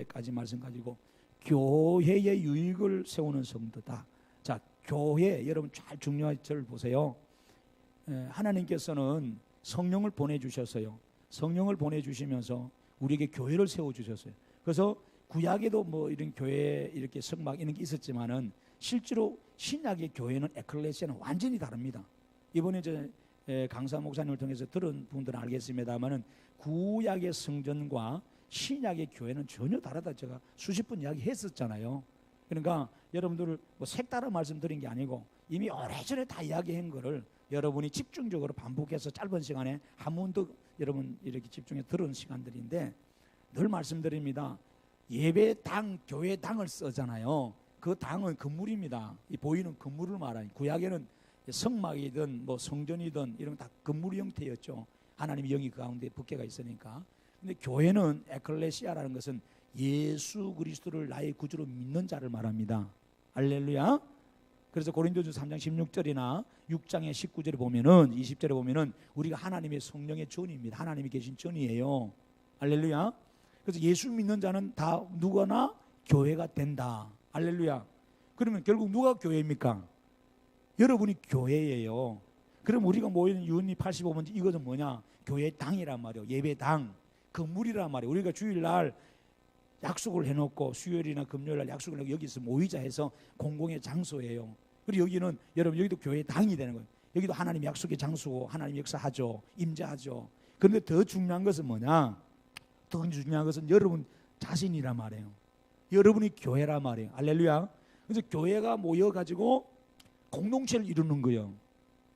까지 말씀 가지고 교회의 유익을 세우는 성도다. 자, 교회 여러분 잘 중요한 절 보세요. 하나님께서는 성령을 보내주셨어요. 성령을 보내주시면서 우리에게 교회를 세워주셨어요. 그래서 구약에도 뭐 이런 교회 이렇게 성막 이런 게 있었지만은 실제로 신약의 교회는 에클레시아는 완전히 다릅니다. 이번에 저 강사 목사님을 통해서 들은 분들은 알겠습니다만은 구약의 성전과 신약의 교회는 전혀 다르다. 제가 수십 번 이야기했었잖아요. 그러니까 여러분들 뭐 색다른 말씀 드린 게 아니고 이미 오래전에 다 이야기한 거를 여러분이 집중적으로 반복해서 짧은 시간에 한 번 더 여러분 이렇게 집중해 들은 시간들인데 늘 말씀드립니다. 예배당, 교회당을 쓰잖아요. 그 당은 건물입니다. 이 보이는 건물을 말하니 구약에는 성막이든 뭐 성전이든 이런 다 건물 형태였죠. 하나님의 영이 그 가운데 법궤가 있으니까. 근데 교회는 에클레시아라는 것은 예수 그리스도를 나의 구주로 믿는 자를 말합니다. 할렐루야. 그래서 고린도전서 3장 16절이나 6장의 19절에 보면은 20절에 보면은 우리가 하나님의 성령의 전입니다. 하나님이 계신 전이에요. 할렐루야. 그래서 예수 믿는 자는 다 누구나 교회가 된다. 할렐루야. 그러면 결국 누가 교회입니까? 여러분이 교회예요. 그럼 우리가 모이는 유언니 85번째 이것은 뭐냐? 교회 당이란 말이에요. 예배당, 건물이란 말이에요. 우리가 주일날 약속을 해놓고 수요일이나 금요일날 약속을 해놓고 여기서 모이자 해서 공공의 장소예요. 그리고 여기는 여러분 여기도 교회 당이 되는 거예요. 여기도 하나님 약속의 장소고 하나님 역사하죠. 임재하죠. 그런데 더 중요한 것은 뭐냐? 더 중요한 것은 여러분 자신이란 말이에요. 여러분이 교회란 말이에요. 할렐루야. 그래서 교회가 모여가지고 공동체를 이루는 거예요.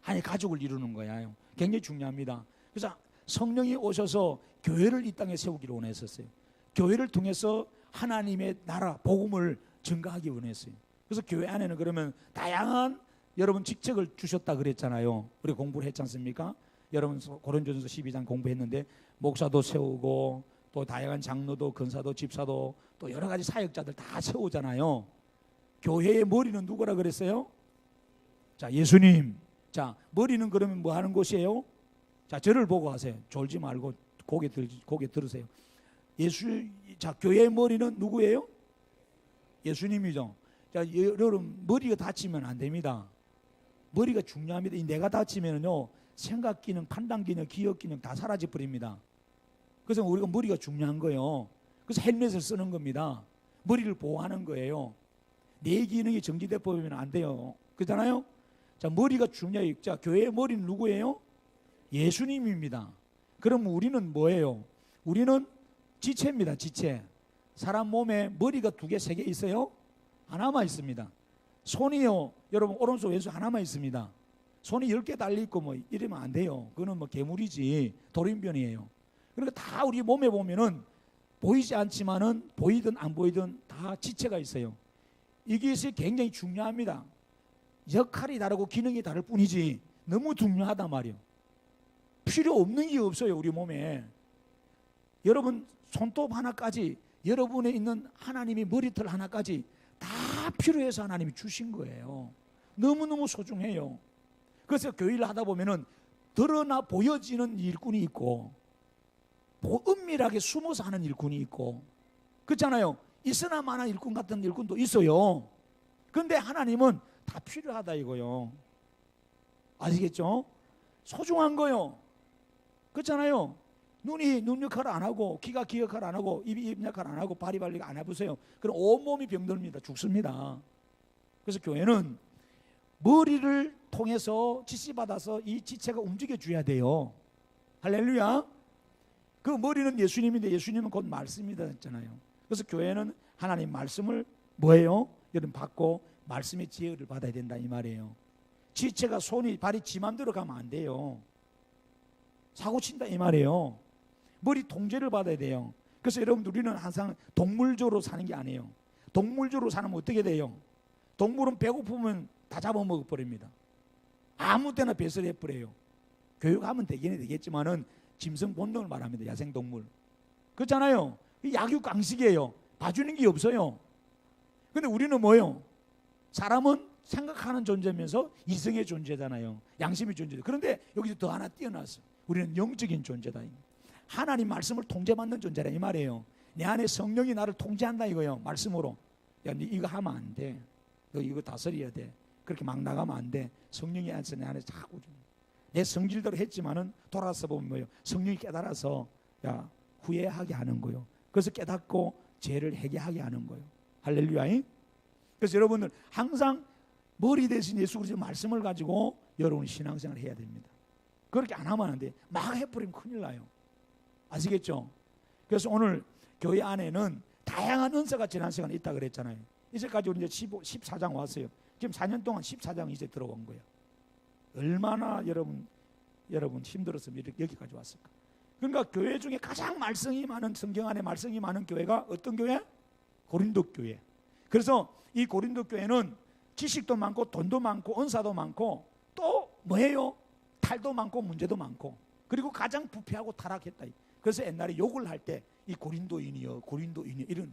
하나의 가족을 이루는 거예요. 굉장히 중요합니다. 그래서 성령이 오셔서 교회를 이 땅에 세우기를 원했었어요. 교회를 통해서 하나님의 나라, 복음을 증가하기 원했어요. 그래서 교회 안에는 그러면 다양한 여러분 직책을 주셨다 그랬잖아요. 우리 공부를 했지 않습니까? 여러분 고린도전서 12장 공부했는데 목사도 세우고 또 다양한 장로도 근사도 집사도 또 여러 가지 사역자들 다 세우잖아요. 교회의 머리는 누구라 그랬어요? 자, 예수님. 자, 머리는 그러면 뭐 하는 곳이에요? 자, 저를 보고 하세요. 졸지 말고 고개 들으세요. 자, 교회의 머리는 누구예요? 예수님이죠. 자, 여러분 머리가 다치면 안 됩니다. 머리가 중요합니다. 이 뇌가 다치면요 생각 기능, 판단 기능, 기억 기능 다 사라져 버립니다. 그래서 우리가 머리가 중요한 거예요. 그래서 헬멧을 쓰는 겁니다. 머리를 보호하는 거예요. 뇌 기능이 정지돼 버리면 안 돼요. 그렇잖아요? 자, 머리가 중요해요. 자, 교회의 머리는 누구예요? 예수님입니다. 그럼 우리는 뭐예요? 우리는 지체입니다. 지체. 사람 몸에 머리가 2개, 3개 있어요? 하나만 있습니다. 손이요, 여러분 오른손 왼손 하나만 있습니다. 손이 10개 달려있고 뭐 이러면 안 돼요. 그거는 뭐 괴물이지 돌연변이에요. 그러니까 다 우리 몸에 보면은 보이지 않지만은 보이든 안 보이든 다 지체가 있어요. 이것이 굉장히 중요합니다. 역할이 다르고 기능이 다를 뿐이지 너무 중요하단 말이에요. 필요 없는 게 없어요. 우리 몸에. 여러분 손톱 하나까지, 여러분에 있는 하나님의 머리털 하나까지 다 필요해서 하나님이 주신 거예요. 너무너무 소중해요. 그래서 교회를 하다 보면은 드러나 보여지는 일꾼이 있고 은밀하게 숨어서 하는 일꾼이 있고 그렇잖아요. 있으나 마나 일꾼 같은 일꾼도 있어요. 그런데 하나님은 다 필요하다 이거요. 아시겠죠? 소중한 거요. 그렇잖아요. 눈이 눈 역할을 안 하고 귀가 귀 역할을 안 하고 입이 입 역할을 안 하고 발이 발 역할을 안 해보세요. 그럼 온몸이 병들입니다. 죽습니다. 그래서 교회는 머리를 통해서 지시받아서 이 지체가 움직여줘야 돼요. 할렐루야. 그 머리는 예수님인데 예수님은 곧 말씀이다 했잖아요. 그래서 교회는 하나님 말씀을 뭐예요? 여러분 받고 말씀의 지혜를 받아야 된다 이 말이에요. 지체가 손이 발이 지 맘대로 가면 안 돼요. 사고 친다 이 말이에요. 머리 통제를 받아야 돼요. 그래서 여러분들 우리는 항상 동물적으로 사는 게 아니에요. 동물적으로 사면 어떻게 돼요? 동물은 배고프면 다 잡아먹어 버립니다. 아무 때나 배설을 해버려요. 교육하면 되긴 되겠지만은 짐승 본능을 말합니다. 야생동물. 그렇잖아요. 약육강식이에요. 봐주는 게 없어요. 근데 우리는 뭐예요? 사람은 생각하는 존재면서 이성의 존재잖아요. 양심의 존재죠. 그런데 여기서 더 하나 뛰어났어. 우리는 영적인 존재다. 하나님 말씀을 통제받는 존재라 이 말이에요. 내 안에 성령이 나를 통제한다 이거예요. 말씀으로. 야, 너 이거 하면 안 돼. 너 이거 다스려야 돼. 그렇게 막 나가면 안 돼. 성령이 안에서 내 안에 자꾸 내 성질대로 했지만은 돌아서 보면 뭐예요? 성령이 깨달아서 야, 후회하게 하는 거예요. 그래서 깨닫고 죄를 회개하게 하는 거예요. 할렐루야. 그래서 여러분들 항상 머리 대신 예수 그리스도의 말씀을 가지고 여러분이 신앙생활을 해야 됩니다. 그렇게 안 하면 안 돼. 막 해버리면 큰일 나요. 아시겠죠? 그래서 오늘 교회 안에는 다양한 은사가 지난 시간에 있다 그랬잖아요. 이제까지 우리 이제 14장 왔어요. 지금 4년 동안 14장 이제 들어온 거예요. 얼마나 여러분 힘들었으면 여기까지 왔을까? 그러니까 교회 중에 가장 말씀이 많은, 성경 안에 말씀이 많은 교회가 어떤 교회? 고린도 교회. 그래서 이 고린도 교회는 지식도 많고 돈도 많고 은사도 많고 또 뭐예요? 탈도 많고 문제도 많고 그리고 가장 부패하고 타락했다. 그래서 옛날에 욕을 할 때 이 고린도인이여 이런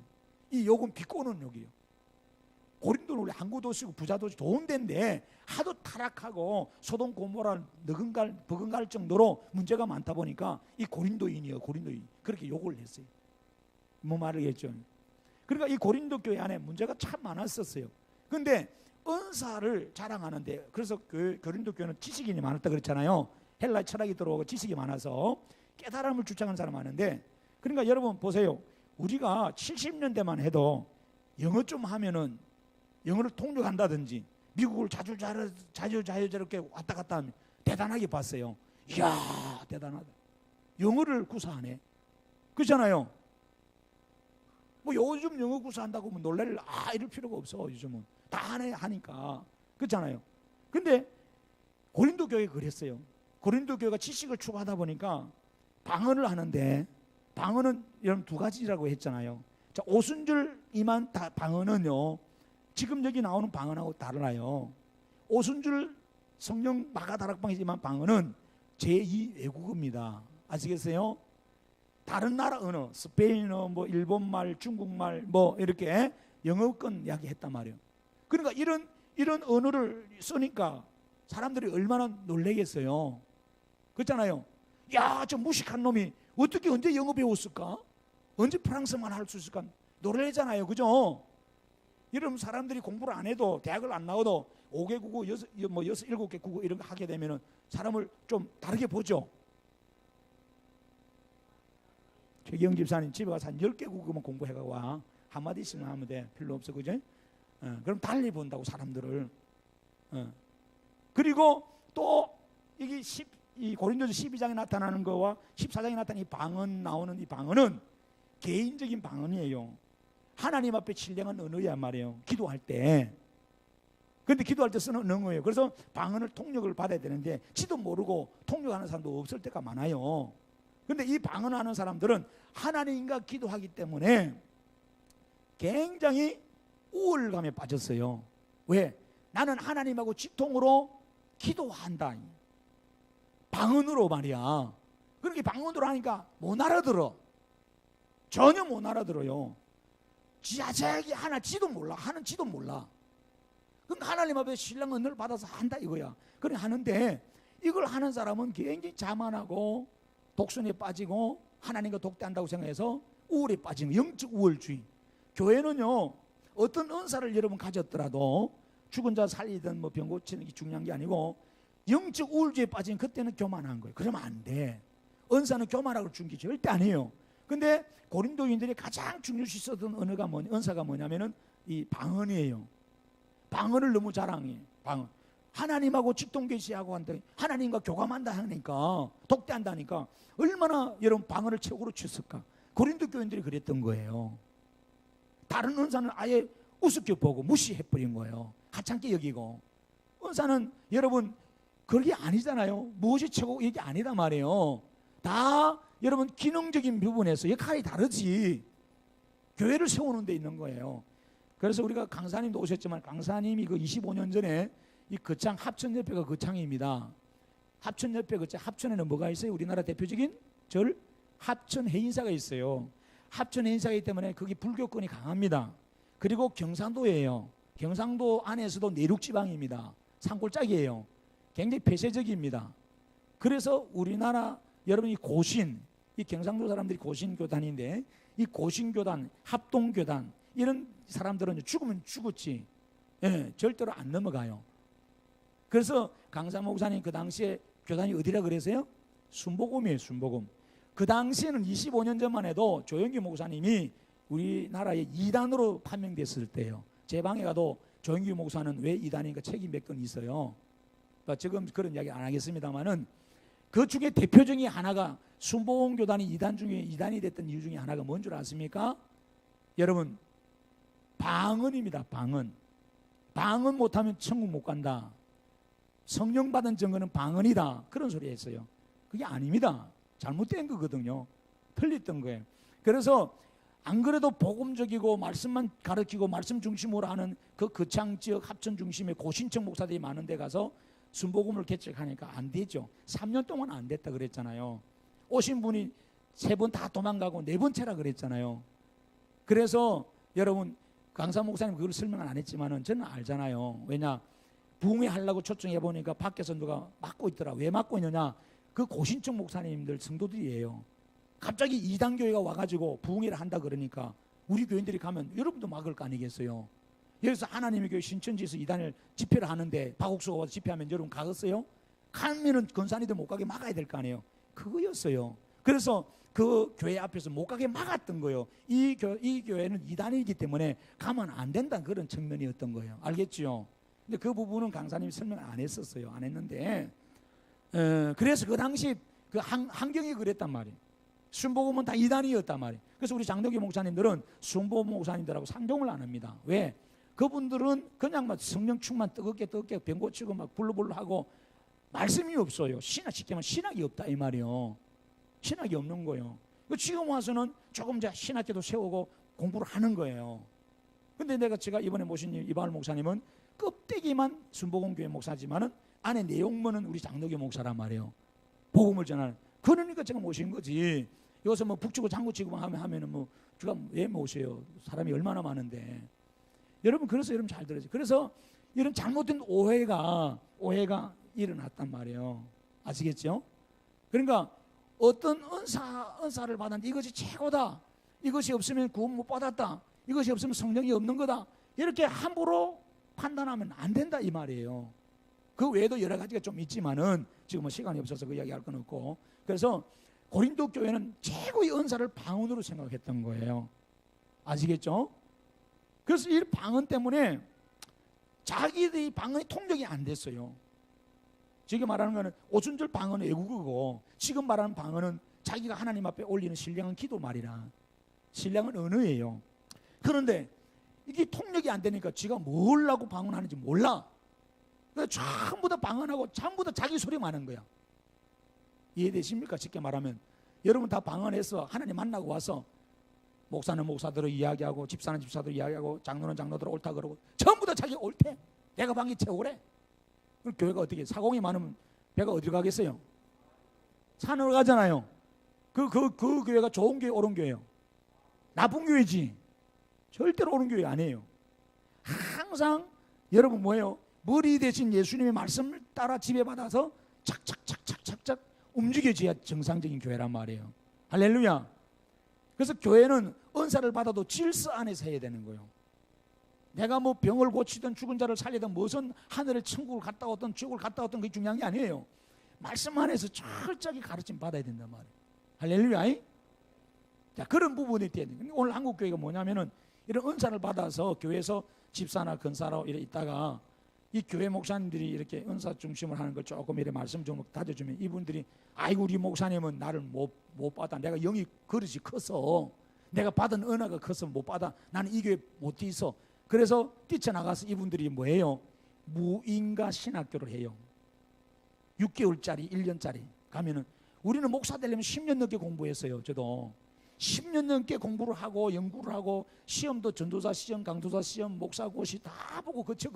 이 욕은 비꼬는 욕이에요. 고린도는 원래 항구 도시고 부자 도시 좋은 데인데 하도 타락하고 소돔 고모라 버금갈 정도로 문제가 많다 보니까 이 고린도인이여 고린도인 그렇게 욕을 했어요. 뭐 말하겠죠. 그러니까 이 고린도 교회 안에 문제가 참 많았었어요. 그런데 은사를 자랑하는데 그래서 고린도 교회는 지식인이 많았다 그랬잖아요. 헬라 철학이 들어오고 지식이 많아서 깨달음을 주장하는 사람 많은데 그러니까 여러분 보세요. 우리가 70년대만 해도 영어 좀 하면은 영어를 통역한다든지 미국을 자주 저렇게 왔다 갔다 하면 대단하게 봤어요. 이야 대단하다. 영어를 구사하네. 그렇잖아요. 뭐 요즘 영어 구사한다고 뭐 놀랄 이럴 필요가 없어. 요즘은 다 하니까 그렇잖아요. 근데 고린도 교회가 그랬어요. 고린도 교회가 지식을 추구하다 보니까 방언을 하는데 방언은 여러분 두 가지라고 했잖아요. 자, 오순절 이만 방언은요. 지금 여기 나오는 방언하고 달라요. 오순절 성령 마가다락방이지만 방언은 제2 외국어입니다. 아시겠어요? 다른 나라 언어, 스페인어, 뭐 일본말, 중국말, 뭐 이렇게 영어권 이야기했단 말이에요. 그러니까 이런 언어를 쓰니까 사람들이 얼마나 놀라겠어요. 그렇잖아요. 야, 저 무식한 놈이 어떻게 언제 영어 배웠을까? 언제 프랑스만 할 수 있을까? 놀라잖아요, 그죠? 여러분 사람들이 공부를 안 해도 대학을 안 나와도 5개 국어, 7개 국어 이런 거 하게 되면은 사람을 좀 다르게 보죠. 최기영 집사님 집에 가서 한 10개 국어만 공부해가 와. 한마디씩만 하면 돼. 필요 없어, 그죠? 그럼 달리 본다고 사람들을. 그리고 또 이게 이 고린도서 12장에 나타나는 거와 14장에 나타나는 이 방언 나오는 이 방언은 개인적인 방언이에요. 하나님 앞에 신령한 언어야 말이에요. 기도할 때. 그런데 기도할 때 쓰는 언어예요. 그래서 방언을 통역을 받아야 되는데 지도 모르고 통역하는 사람도 없을 때가 많아요. 그런데 이 방언하는 사람들은 하나님과 기도하기 때문에 굉장히 우월감에 빠졌어요. 왜? 나는 하나님하고 직통으로 기도한다. 방언으로 말이야. 그렇게 방언으로 하니까 못 알아들어. 전혀 못 알아들어요. 자기 하나지도 몰라. 하는지도 몰라. 그러니까 하나님 앞에 신령 은혜를 받아서 한다 이거야. 그래 하는데 이걸 하는 사람은 굉장히 자만하고 독선에 빠지고 하나님과 독대한다고 생각해서 우울에 빠지는 영적 우월주의. 교회는요 어떤 은사를 여러분 가졌더라도 죽은 자 살리든 뭐 병 고치는 게 중요한 게 아니고 영적 우울주의에 빠지면 그때는 교만한 거예요. 그러면 안 돼. 은사는 교만하고 준 게 절대 아니에요. 근데 고린도인들이 가장 중요시 쓰던 언어가 은사가 뭐냐면은 이 방언이에요. 방언을 너무 자랑해. 방언. 하나님하고 직통계시하고 한다. 하나님과 교감한다 하니까 독대한다니까 얼마나 여러분 방언을 최고로 쳤을까. 고린도 교인들이 그랬던 거예요. 다른 은사는 아예 우습게 보고 무시해버린 거예요. 하찮게 여기고. 은사는 여러분 그게 아니잖아요. 무엇이 최고 이게 아니다 말이에요. 다 여러분 기능적인 부분에서 역할이 다르지. 교회를 세우는 데 있는 거예요. 그래서 우리가 강사님도 오셨지만 강사님이 그 25년 전에 이 거창 합천협회가 거창입니다. 합천협회 거창. 합천에는 뭐가 있어요? 우리나라 대표적인 절 합천해인사가 있어요. 합천해인사이기 때문에 거기 불교권이 강합니다. 그리고 경상도예요. 경상도 안에서도 내륙지방입니다. 산골짜기예요. 굉장히 폐쇄적입니다. 그래서 우리나라 여러분이 고신, 이 경상도 사람들이 고신교 다니는데 이 고신교단, 합동교단 이런 사람들은 죽으면 죽었지, 예, 절대로 안 넘어가요. 그래서 강사 목사님 그 당시에 교단이 어디라 그랬어요? 순복음이에요. 순복음. 그 당시에는 25년 전만 해도 조영기 목사님이 우리나라의 2단으로 판명됐을 때예요. 제 방에 가도 조영기 목사는 왜 2단인가 책이 몇 건 있어요. 그러니까 지금 그런 이야기 안 하겠습니다만은 그 중에 대표적인 하나가 순복음 교단이 2단 중에 2단이 됐던 이유 중에 하나가 뭔 줄 아십니까? 여러분, 방언입니다. 방언. 방언 못하면 천국 못 간다. 성령 받은 증거는 방언이다. 그런 소리 했어요. 그게 아닙니다. 잘못된 거거든요. 틀렸던 거예요. 그래서 안 그래도 복음적이고 말씀만 가르치고 말씀 중심으로 하는 그 거창 지역 합천 중심의 고신청 목사들이 많은 데 가서 순복음을 개척하니까 안 되죠. 3년 동안 안 됐다 그랬잖아요. 오신 분이 3번 다 도망가고 4번째라 그랬잖아요. 그래서 여러분, 강사 목사님 그걸 설명은 안 했지만은 저는 알잖아요. 왜냐, 부흥회 하려고 초청해 보니까 밖에서 누가 막고 있더라. 왜 막고 있느냐? 그 고신청 목사님들 성도들이에요. 갑자기 이단 교회가 와가지고 부흥회를 한다 그러니까 우리 교인들이 가면 여러분도 막을 거 아니겠어요? 여기서 하나님의 교회 신천지에서 이단을 집회를 하는데 박옥수가 와서 집회하면 여러분 가겠어요? 가면은 권사님들 못 가게 막아야 될 거 아니에요? 그거였어요. 그래서 그 교회 앞에서 못 가게 막았던 거예요. 이 교회는 이단이기 때문에 가면 안 된다는 그런 측면이었던 거예요. 알겠죠? 근데 그 부분은 강사님이 설명 안 했었어요. 안 했는데 그래서 그 당시 그 환경이 그랬단 말이에요. 순복음은 다 이단이었단 말이에요. 그래서 우리 장덕기 목사님들은 순복음 목사님들하고 상종을 안 합니다. 왜? 그분들은 그냥 막 성령 충만 뜨겁게 병 고치고 막 불러불러 하고 말씀이 없어요. 쉽게 말하면 신학이 없다 이 말이에요. 신학이 없는 거예요. 지금 와서는 조금 이제 신학교도 세우고 공부를 하는 거예요. 근데 제가 이번에 모신 이방울 목사님은 껍데기만 순복음교회 목사지만은 안에 내용문은 우리 장덕기 목사란 말이에요. 복음을 전하는. 그러니까 제가 모신 거지. 여기서 뭐 북치고 장구치고 하면은 뭐 제가 왜 모셔요? 사람이 얼마나 많은데. 여러분, 그래서 여러분 잘 들으세요. 그래서 이런 잘못된 오해가 일어났단 말이에요. 아시겠죠? 그러니까 어떤 은사를 받았는데 이것이 최고다. 이것이 없으면 구원 못 받았다. 이것이 없으면 성령이 없는 거다. 이렇게 함부로 판단하면 안 된다 이 말이에요. 그 외에도 여러 가지가 좀 있지만은 지금 뭐 시간이 없어서 그 이야기 할 건 없고. 그래서 고린도 교회는 최고의 은사를 방언으로 생각했던 거예요. 아시겠죠? 그래서 이 방언 때문에 자기들이 방언이 통역이 안 됐어요. 지금 말하는 거는 오순절 방언은 외국어고 지금 말하는 방언은 자기가 하나님 앞에 올리는 신령한 기도 말이라. 신령한 언어예요. 그런데 이게 통역이 안 되니까 지가 뭘 하고 방언하는지 몰라. 그래서 전부 다 방언하고 전부 다 자기 소리만 하는 거야. 이해되십니까? 쉽게 말하면 여러분 다 방언해서 하나님 만나고 와서 목사는 목사대로 이야기하고 집사는 집사대로 이야기하고 장로는 장로대로 옳다 그러고 전부 다 자기 옳대. 내가 방이 최고래. 그럼 교회가 어떻게 사공이 많으면 배가 어디로 가겠어요? 산으로 가잖아요. 그 교회가 좋은 교회, 옳은 교회예요. 나쁜 교회지. 절대로 옳은 교회 아니에요. 항상 여러분 뭐예요? 머리 대신 예수님의 말씀을 따라 지배받아서 착착착착착착 움직여져야 정상적인 교회란 말이에요. 할렐루야. 그래서 교회는 은사를 받아도 질서 안에서 해야 되는 거예요. 내가 뭐 병을 고치든 죽은 자를 살리든 무슨 하늘의 천국을 갔다 왔든 지옥을 갔다 왔든 그게 중요한 게 아니에요. 말씀 안에서 철저하게 가르침 받아야 된단 말이에요. 할렐루야. 자, 그런 부분이 돼야 돼요. 오늘 한국 교회가 뭐냐면은 이런 은사를 받아서 교회에서 집사나 근사로 이렇게 있다가 이 교회 목사님들이 이렇게 은사 중심을 하는 걸 조금 이렇게 말씀 좀 다져주면 이분들이 아이고 우리 목사님은 나를 못 받아. 내가 영이 그릇이 커서 내가 받은 은혜가 커서 못 받아. 나는 이 교회 못 있어. 그래서 뛰쳐나가서 이분들이 뭐예요? 무인가 신학교를 해요. 6개월짜리 1년짜리 가면은 우리는 목사 되려면 10년 넘게 공부했어요. 저도 10년 넘게 공부를 하고 연구를 하고 시험도 전도사 시험, 강도사 시험, 목사고시 다 보고 거쳐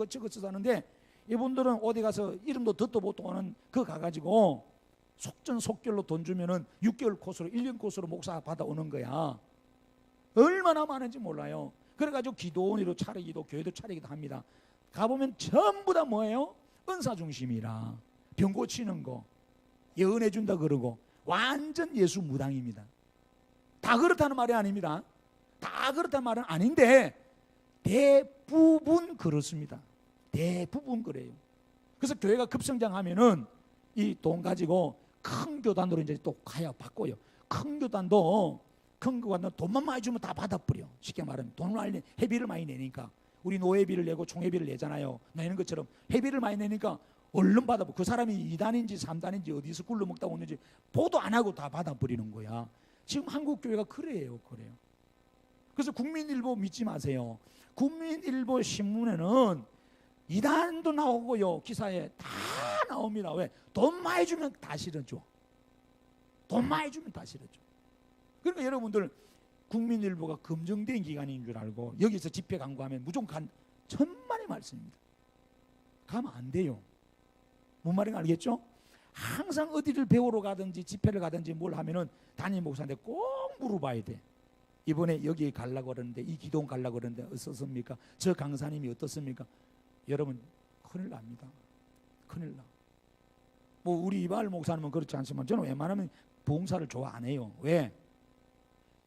하는데 이분들은 어디 가서 이름도 듣도 못하고 하는 그 가가지고 속전속결로 돈 주면은 6개월 코스로 1년 코스로 목사 받아오는 거야. 얼마나 많은지 몰라요. 그래가지고 기도원으로 차리기도 교회도 차리기도 합니다. 가보면 전부 다 뭐예요? 은사 중심이라 병 고치는 거 예언해 준다 그러고 완전 예수 무당입니다. 다 그렇다는 말이 아닙니다. 다 그렇다는 말은 아닌데 대부분 그렇습니다. 대부분 그래요. 그래서 교회가 급성장하면은 이 돈 가지고 큰 교단으로 이제 또 가야 바꿔요. 큰 교단도 돈만 많이 주면 다 받아버려. 쉽게 말하면 돈을 많이 회비를 많이 내니까 우리 노회비를 내고 총회비를 내잖아요. 내는 것처럼 회비를 많이 내니까 얼른 받아버려. 그 사람이 2단인지 3단인지 어디서 굴러먹다 오는지 보도 안 하고 다 받아버리는 거야. 지금 한국 교회가 그래요. 그래서 국민일보 믿지 마세요. 국민일보 신문에는 이단도 나오고요. 기사에 다 나옵니다. 왜? 돈 많이 주면 다 실어줘. 돈 많이 주면 다 실어줘. 그러니까 여러분들 국민일보가 검증된 기관인 줄 알고 여기서 집회 광고하면 무조건 천만의 말씀입니다. 가면 안 돼요. 뭔 말인가 알겠죠? 항상 어디를 배우러 가든지 집회를 가든지 뭘 하면은 담임 목사한테 꼭 물어봐야 돼. 이번에 여기 가려고 그러는데 이 기도원 가려고 그러는데 어떻습니까? 저 강사님이 어떻습니까? 여러분 큰일 납니다. 큰일 나. 뭐 우리 이발 목사님은 그렇지 않지만 저는 웬만하면 부흥사를 좋아 안 해요. 왜?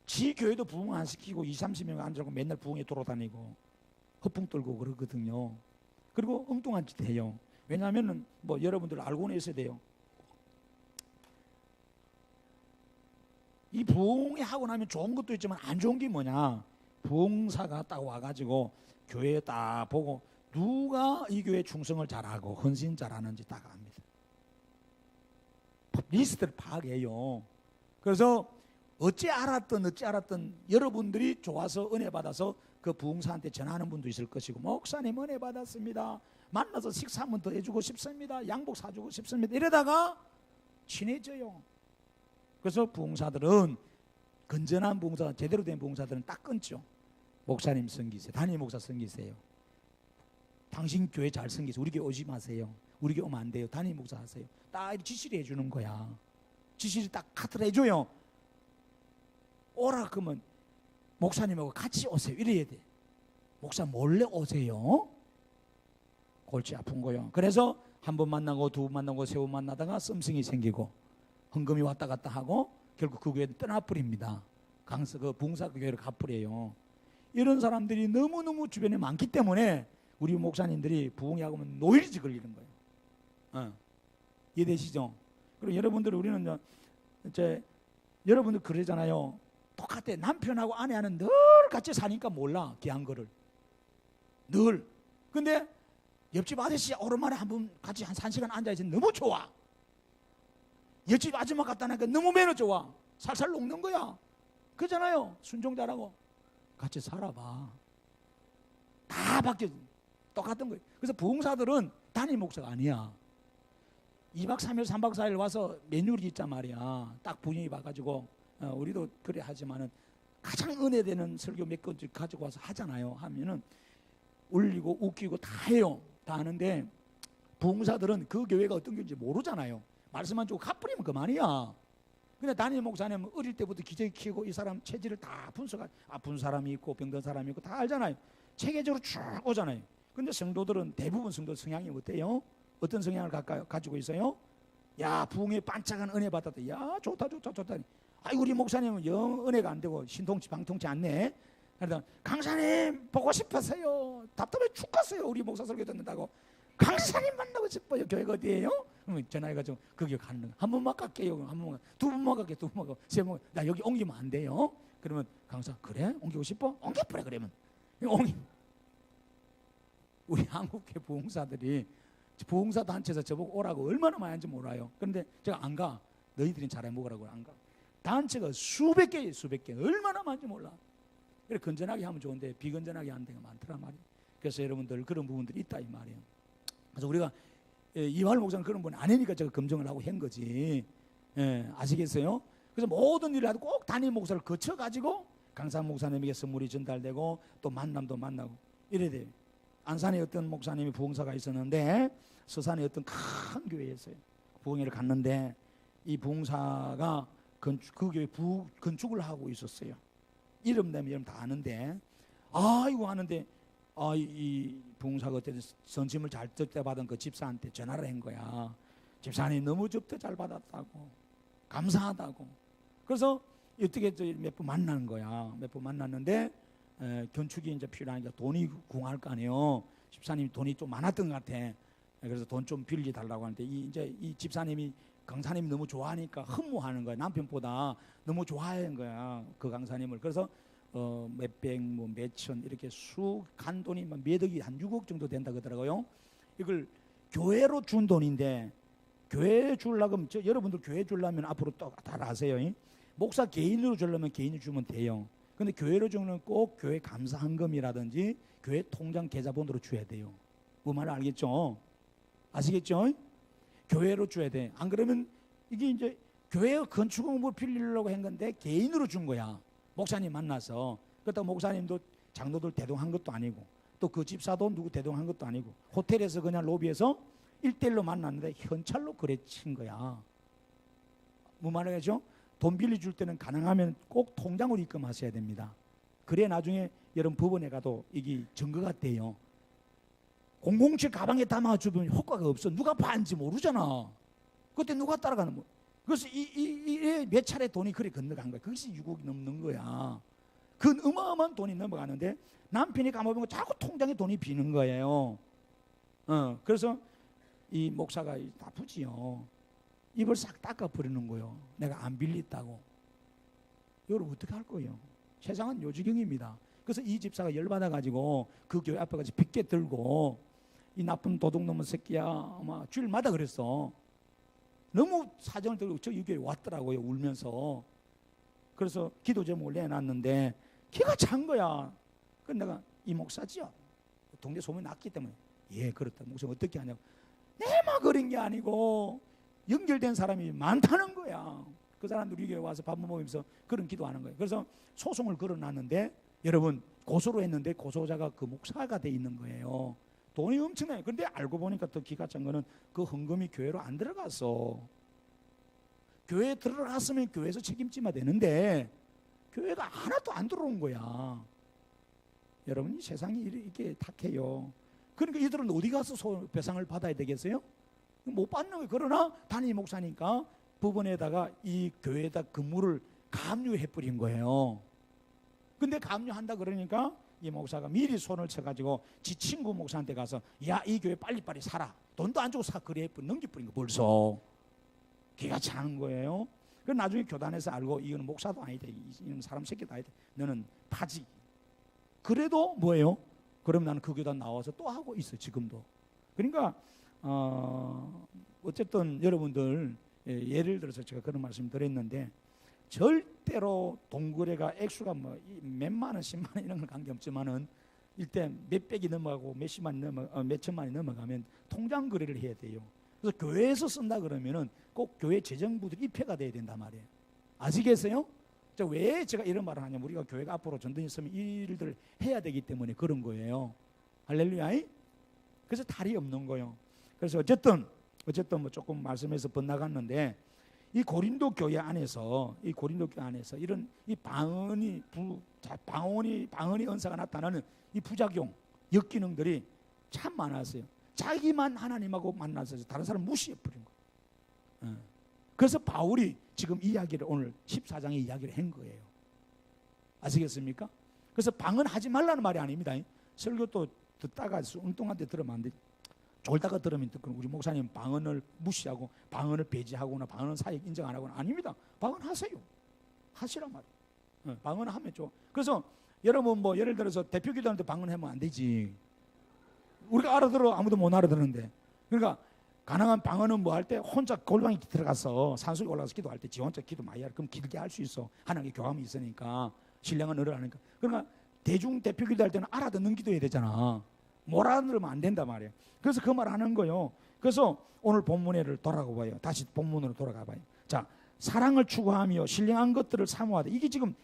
지 교회도 부흥 안 시키고 20-30명 앉아서 맨날 부흥에 돌아다니고 허풍 떨고 그러거든요. 그리고 엉뚱한 짓 해요. 왜냐하면 뭐 여러분들 알고는 있어야 돼요. 이 부흥에 하고 나면 좋은 것도 있지만 안 좋은 게 뭐냐? 부흥사가 딱 와가지고 교회에 딱 보고 누가 이 교회 충성을 잘하고 헌신 잘하는지 딱 압니다. 리스트를 파악해요. 그래서 어찌 알았든 여러분들이 좋아서 은혜 받아서 그 부흥사한테 전하는 분도 있을 것이고 목사님 은혜 받았습니다. 만나서 식사 한번 더 해주고 싶습니다. 양복 사주고 싶습니다. 이러다가 친해져요. 그래서 부흥사들은 건전한 부흥사, 제대로 된 부흥사들은 딱 끊죠. 목사님 섬기세요. 담임 목사 섬기세요. 당신 교회 잘 섬기세요. 우리 교회 오지 마세요. 우리 교회 오면 안 돼요. 담임 목사 하세요. 딱 지시를 해주는 거야. 지시를 딱 카트를 해줘요. 오라 그러면 목사님하고 같이 오세요. 이래야 돼. 목사 몰래 오세요. 골치 아픈 거요. 그래서 한 번 만나고 두 번 만나고 세 번 만나다가 썸씽이 생기고 헌금이 왔다 갔다 하고 결국 그 교회를 떠나버립니다. 그 부흥사 그 교회를 가버려요. 이런 사람들이 너무너무 주변에 많기 때문에 우리 목사님들이 부흥에 하면 노일지 걸리는 거예요. 이해되시죠? 그리고 여러분들 우리는 이제 여러분들 그러잖아요. 똑같아. 남편하고 아내하는 늘 같이 사니까 몰라. 귀한 거를 늘. 근데 옆집 아저씨 오랜만에 한번 같이 한 1시간 앉아있으면 너무 좋아. 옆집 아줌마 갖다 나니까 너무 매너 좋아. 살살 녹는 거야. 그잖아요. 순종 잘하고 같이 살아봐. 다 바뀌어. 똑같은 거예요. 그래서 부흥사들은 담임 목사가 아니야. 2박 3일 3박 4일 와서 메뉴를 있단 말이야. 딱 분위기 봐가지고 우리도 그래 하지만은 가장 은혜되는 설교 몇 가지 가지고 와서 하잖아요. 하면은 울리고 웃기고 다 해요. 다 하는데 부흥사들은 그 교회가 어떤 교회인지 모르잖아요. 말씀만 주고 갚으면 그만이야. 근데 담임 목사님은 어릴 때부터 기저귀 키우고 이 사람 체질을 다 분석하고 아픈 사람이 있고 병든 사람이 있고 다 알잖아요. 체계적으로 쭉 오잖아요. 근데 성도들은 대부분 성도 성향이 어때요? 어떤 성향을 가지고 있어요? 야 부흥에 반짝한 은혜 받았다. 야 좋다. 아이고 우리 목사님은 영 은혜가 안 되고 신통치 방통치 않네. 그러다 강사님 보고 싶었어요. 답답해 죽겠어요. 우리 목사 설교 듣는다고. 강사님 만나고 싶어요. 교회가 어디예요? 그러면 전화해가지고 거기 가는 거예요. 한 번만 갈게요. 한 번만, 두 번만 갈게요. 두 번만 가고 세 번. 나 여기 옮기면 안 돼요. 그러면 강사 그래? 옮기고 싶어? 옮겨버려 그러면. 우리 한국의 부흥사들이 부흥사 단체에서 저보고 오라고 얼마나 많이 하는지 몰라요. 그런데 제가 안 가. 너희들은 잘해 먹으라고 안 가. 단체가 수백 개예요. 수백 개. 얼마나 많은지 몰라. 그래 건전하게 하면 좋은데 비건전하게 하는 데가 많더란 말이에요. 그래서 여러분들 그런 부분들이 있다 이 말이에요. 그래서 우리가 이화울 목사는 그런 분 아니니까 제가 검증을 하고 한 거지. 아시겠어요? 그래서 모든 일을 하도 꼭 담임 목사를 거쳐가지고 강사 목사님에게 선물이 전달되고 또 만남도 만나고 이래야 돼요. 안산에 어떤 목사님이 부흥사가 있었는데 서산에 어떤 큰 교회였어요. 부흥회를 갔는데 이 부흥사가 그 교회 건축을 하고 있었어요. 이름 되면 이름 다 아는데 아이고 하는데 이 부흥사가 그때 선심을 잘 접대받은 그 집사한테 전화를 한 거야. 집사님 너무 접대 잘 받았다고 감사하다고. 그래서 어떻게 몇 번 만나는 거야. 몇 번 만났는데 건축이 이제 필요하니까 돈이 궁할 거 아니에요. 집사님이 돈이 좀 많았던 것 같아. 그래서 돈 좀 빌려 달라고 하는데 이 집사님이 강사님이 너무 좋아하니까 흠모하는 거야. 남편보다 너무 좋아하는 거야. 그 강사님을. 그래서 몇백, 뭐 몇천 이렇게 수간 돈이 몇 억이 한 6억 정도 된다 그러더라고요. 이걸 교회로 준 돈인데 교회에 주려면 여러분들 교회 주려면 앞으로 또 다 아세요. 목사 개인으로 주려면 개인이 주면 돼요. 근데 교회로 주면 꼭 교회 감사헌금이라든지 교회 통장 계좌번호로 줘야 돼요. 뭐 말을 알겠죠? 아시겠죠? 교회로 줘야 돼. 안 그러면 이게 이제 교회 건축 공부 빌리려고 한 건데 개인으로 준 거야. 목사님 만나서. 그렇다고 목사님도 장로들 대동한 것도 아니고 또 그 집사도 누구 대동한 것도 아니고 호텔에서 그냥 로비에서 1대1로 만났는데 현찰로 거래친 거야. 뭐 말하겠죠? 돈 빌려줄 때는 가능하면 꼭 통장으로 입금하셔야 됩니다. 그래 나중에 여러분 법원에 가도 이게 증거가 돼요. 007 가방에 담아주면 효과가 없어. 누가 봤는지 모르잖아. 그때 누가 따라가는 거. 그래서 몇 차례 돈이 그래 건너간 거야. 그것이 6억이 넘는 거야. 그 어마어마한 돈이 넘어가는데 남편이 감아보면 자꾸 통장에 돈이 비는 거예요. 그래서 이 목사가 나쁘지요. 입을 싹 닦아버리는 거예요. 내가 안 빌렸다고. 여러분 어떻게 할 거예요? 세상은 요지경입니다. 그래서 이 집사가 열받아가지고 그 교회 앞에 가서 빗게 들고 이 나쁜 도둑놈의 새끼야 아마 주일마다 그랬어. 너무 사정을 들고 저희 교회에 왔더라고요. 울면서. 그래서 기도 제목을 내놨는데 기가 찬 거야. 그래서 내가 이 목사지요. 동네 소문이 났기 때문에 예 그렇다. 목사님 어떻게 하냐고. 내만 그런 게 아니고 연결된 사람이 많다는 거야. 그 사람들이 교회 와서 밥 먹으면서 그런 기도하는 거예요. 그래서 소송을 걸어놨는데 여러분 고소로 했는데 고소자가 그 목사가 돼 있는 거예요. 돈이 엄청나요. 그런데 알고 보니까 더 기가 찬 거는 그 헌금이 교회로 안 들어갔어. 교회에 들어갔으면 교회에서 책임지면 되는데 교회가 하나도 안 들어온 거야. 여러분 이 세상이 이렇게 탁해요. 그러니까 이들은 어디 가서 배상을 받아야 되겠어요? 못 받는 거예요. 그러나 담임 목사니까 법원에다가 이 교회에다 근무를 감유해버린 거예요. 근데 감유한다 그러니까 이 목사가 미리 손을 쳐가지고 지 친구 목사한테 가서 야 이 교회 빨리빨리 사라. 돈도 안 주고 사. 그래 넘겨버린 거 벌써. 기가 차는 거예요. 그래서 나중에 교단에서 알고 이거는 목사도 아니다. 이는 사람 새끼도 아니다. 너는 파지. 그래도 뭐예요? 그럼 나는 그 교단 나와서 또 하고 있어 지금도. 그러니까 어쨌든 여러분들 예를 들어서 제가 그런 말씀 드렸는데 절대로 동거래가 액수가 뭐 몇만 원, 10만 원 이런 건 관계없지만은 일단 몇백이 넘어가고 몇천만이 넘어가면 통장 거래를 해야 돼요. 그래서 교회에서 쓴다 그러면은 꼭 교회 재정부들이 입회가 돼야 된단 말이에요. 아시겠어요? 왜 제가 이런 말을 하냐면 우리가 교회가 앞으로 전도에 있으면 이 일들을 해야 되기 때문에 그런 거예요. 할렐루야. 그래서 탈이 없는 거예요. 그래서 어쨌든 뭐 조금 말씀해서 번나갔는데 이 고린도 교회 안에서 이런 이 방언이 은사가 나타나는 이 부작용, 역기능들이 참 많았어요. 자기만 하나님하고 만나서 다른 사람 무시해 버린 거예요. 그래서 바울이 지금 이야기를 오늘 14장에 이야기를 한 거예요. 아시겠습니까? 그래서 방언하지 말라는 말이 아닙니다. 설교 또 듣다가 엉뚱한 데 들으면 안 돼. 졸다가 들으면 듣고 우리 목사님 방언을 무시하고 방언을 배제하거나 방언 사역 인정 안 하거나 아닙니다. 방언하세요. 하시란 말이에요. 방언을 하면 좋아. 그래서 여러분 뭐 예를 들어서 대표 기도하는데 방언하면 안 되지. 우리가 알아들어 아무도 못 알아듣는데. 그러니까 가능한 방언은 뭐 할 때 혼자 골방에 들어가서 산속에 올라가서 기도할 때 지 혼자 기도 많이 할 그럼 길게 할 수 있어. 하나님의 교감이 있으니까 신령한 어를 하니까. 그러니까 대중 대표 기도할 때는 알아듣는 기도해야 되잖아. 못 알아들으면 안 된단 말이에요. 그래서 그 말 하는 거예요. 그래서 오늘 본문을 돌아가 봐요. 다시 본문으로 돌아가 봐요. 자, 사랑을 추구하며 신령한 것들을 사모하다. 이게 지금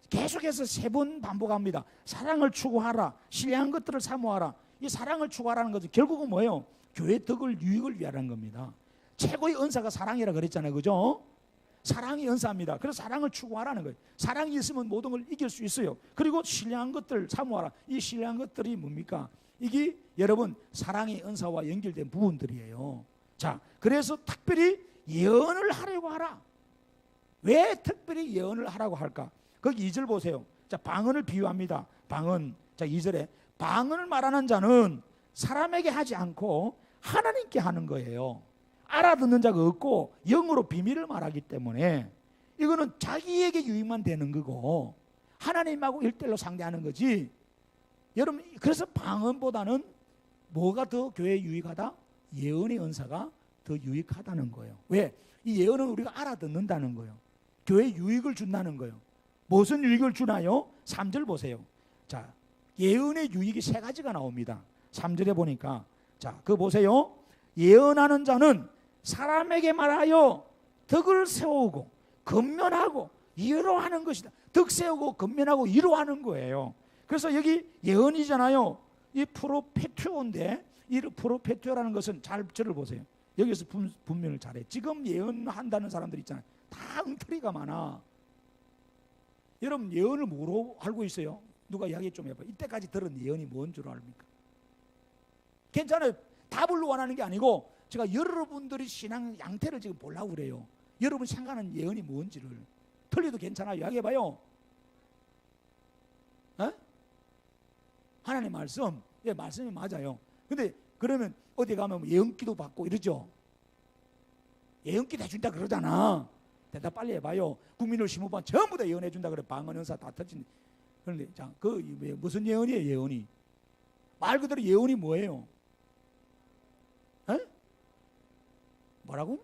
계속해서 3번 반복합니다. 사랑을 추구하라. 신령한 것들을 사모하라. 이 사랑을 추구하라는 것은 결국은 뭐예요? 교회 덕을 유익을 위하라는 겁니다. 최고의 은사가 사랑이라 그랬잖아요. 그죠? 사랑이 은사입니다. 그래서 사랑을 추구하라는 거예요. 사랑이 있으면 모든 걸 이길 수 있어요. 그리고 신령한 것들 사모하라. 이 신령한 것들이 뭡니까? 이게 여러분 사랑의 은사와 연결된 부분들이에요. 자, 그래서 특별히 예언을 하려고 하라. 왜 특별히 예언을 하라고 할까? 거기 2절 보세요. 자, 방언을 비유합니다. 방언. 자, 2절에 방언을 말하는 자는 사람에게 하지 않고 하나님께 하는 거예요. 알아듣는 자가 없고 영으로 비밀을 말하기 때문에 이거는 자기에게 유익만 되는 거고 하나님하고 일대일로 상대하는 거지. 여러분, 그래서 방언보다는 뭐가 더 교회에 유익하다? 예언의 은사가 더 유익하다는 거예요. 왜? 이 예언은 우리가 알아듣는다는 거예요. 교회에 유익을 준다는 거예요. 무슨 유익을 주나요? 3절 보세요. 자, 예언의 유익이 3가지가 나옵니다. 3절에 보니까, 자, 그거 보세요. 예언하는 자는 사람에게 말하여 덕을 세우고 건면하고 위로하는 것이다. 덕 세우고 건면하고 위로하는 거예요. 그래서 여기 예언이잖아요. 이 프로페튜오인데, 이 프로페튜오라는 것은 잘 저를 보세요. 여기서 분명을 잘해. 지금 예언한다는 사람들 있잖아요. 다 엉터리가 많아. 여러분, 예언을 뭐로 알고 있어요? 누가 이야기 좀 해봐. 이때까지 들은 예언이 뭔 줄 압니까? 괜찮아요. 답을 원하는 게 아니고 제가 여러분들이 신앙 양태를 지금 보려고 그래요. 여러분 생각하는 예언이 뭔지를. 틀려도 괜찮아요. 이야기해봐요. 에? 하나님 말씀, 예, 말씀이 맞아요. 근데 그러면 어디 가면 예언기도 받고 이러죠. 예언기도 해준다 그러잖아. 대답 빨리 해봐요. 국민을 심호반 전부 다 예언해준다 그래. 방언 은사 다 터진. 그런데 자, 그 무슨 예언이에요? 예언이 말 그대로 예언이 뭐예요? 에? 뭐라고?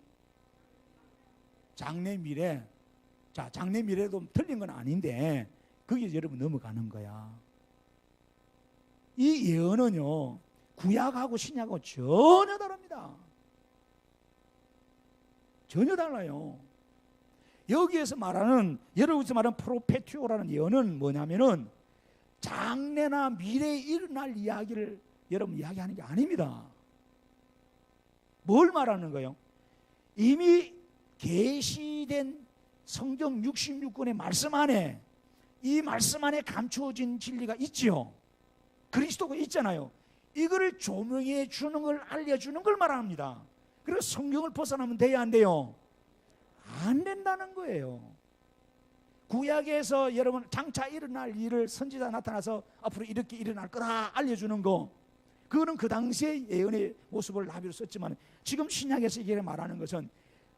장래 미래. 자, 장래 미래도 틀린 건 아닌데 거기에 여러분 넘어가는 거야. 이 예언은요, 구약하고 신약하고 전혀 다릅니다. 전혀 달라요. 여기에서 말하는, 여러분께서 말하는 프로페티오라는 예언은 뭐냐면은 장래나 미래에 일어날 이야기를 여러분 이야기하는 게 아닙니다. 뭘 말하는 거예요? 이미 계시된 성경 66권의 말씀 안에, 이 말씀 안에 감추어진 진리가 있지요. 그리스도가 있잖아요. 이거를 조명해 주는 걸, 알려주는 걸 말합니다. 그리고 성경을 벗어나면 돼야 안 돼요? 안 된다는 거예요. 구약에서 여러분 장차 일어날 일을 선지자 나타나서 앞으로 이렇게 일어날 거다 알려주는 거, 그거는 그 당시의 예언의 모습을 나비로 썼지만 지금 신약에서 이게 말하는 것은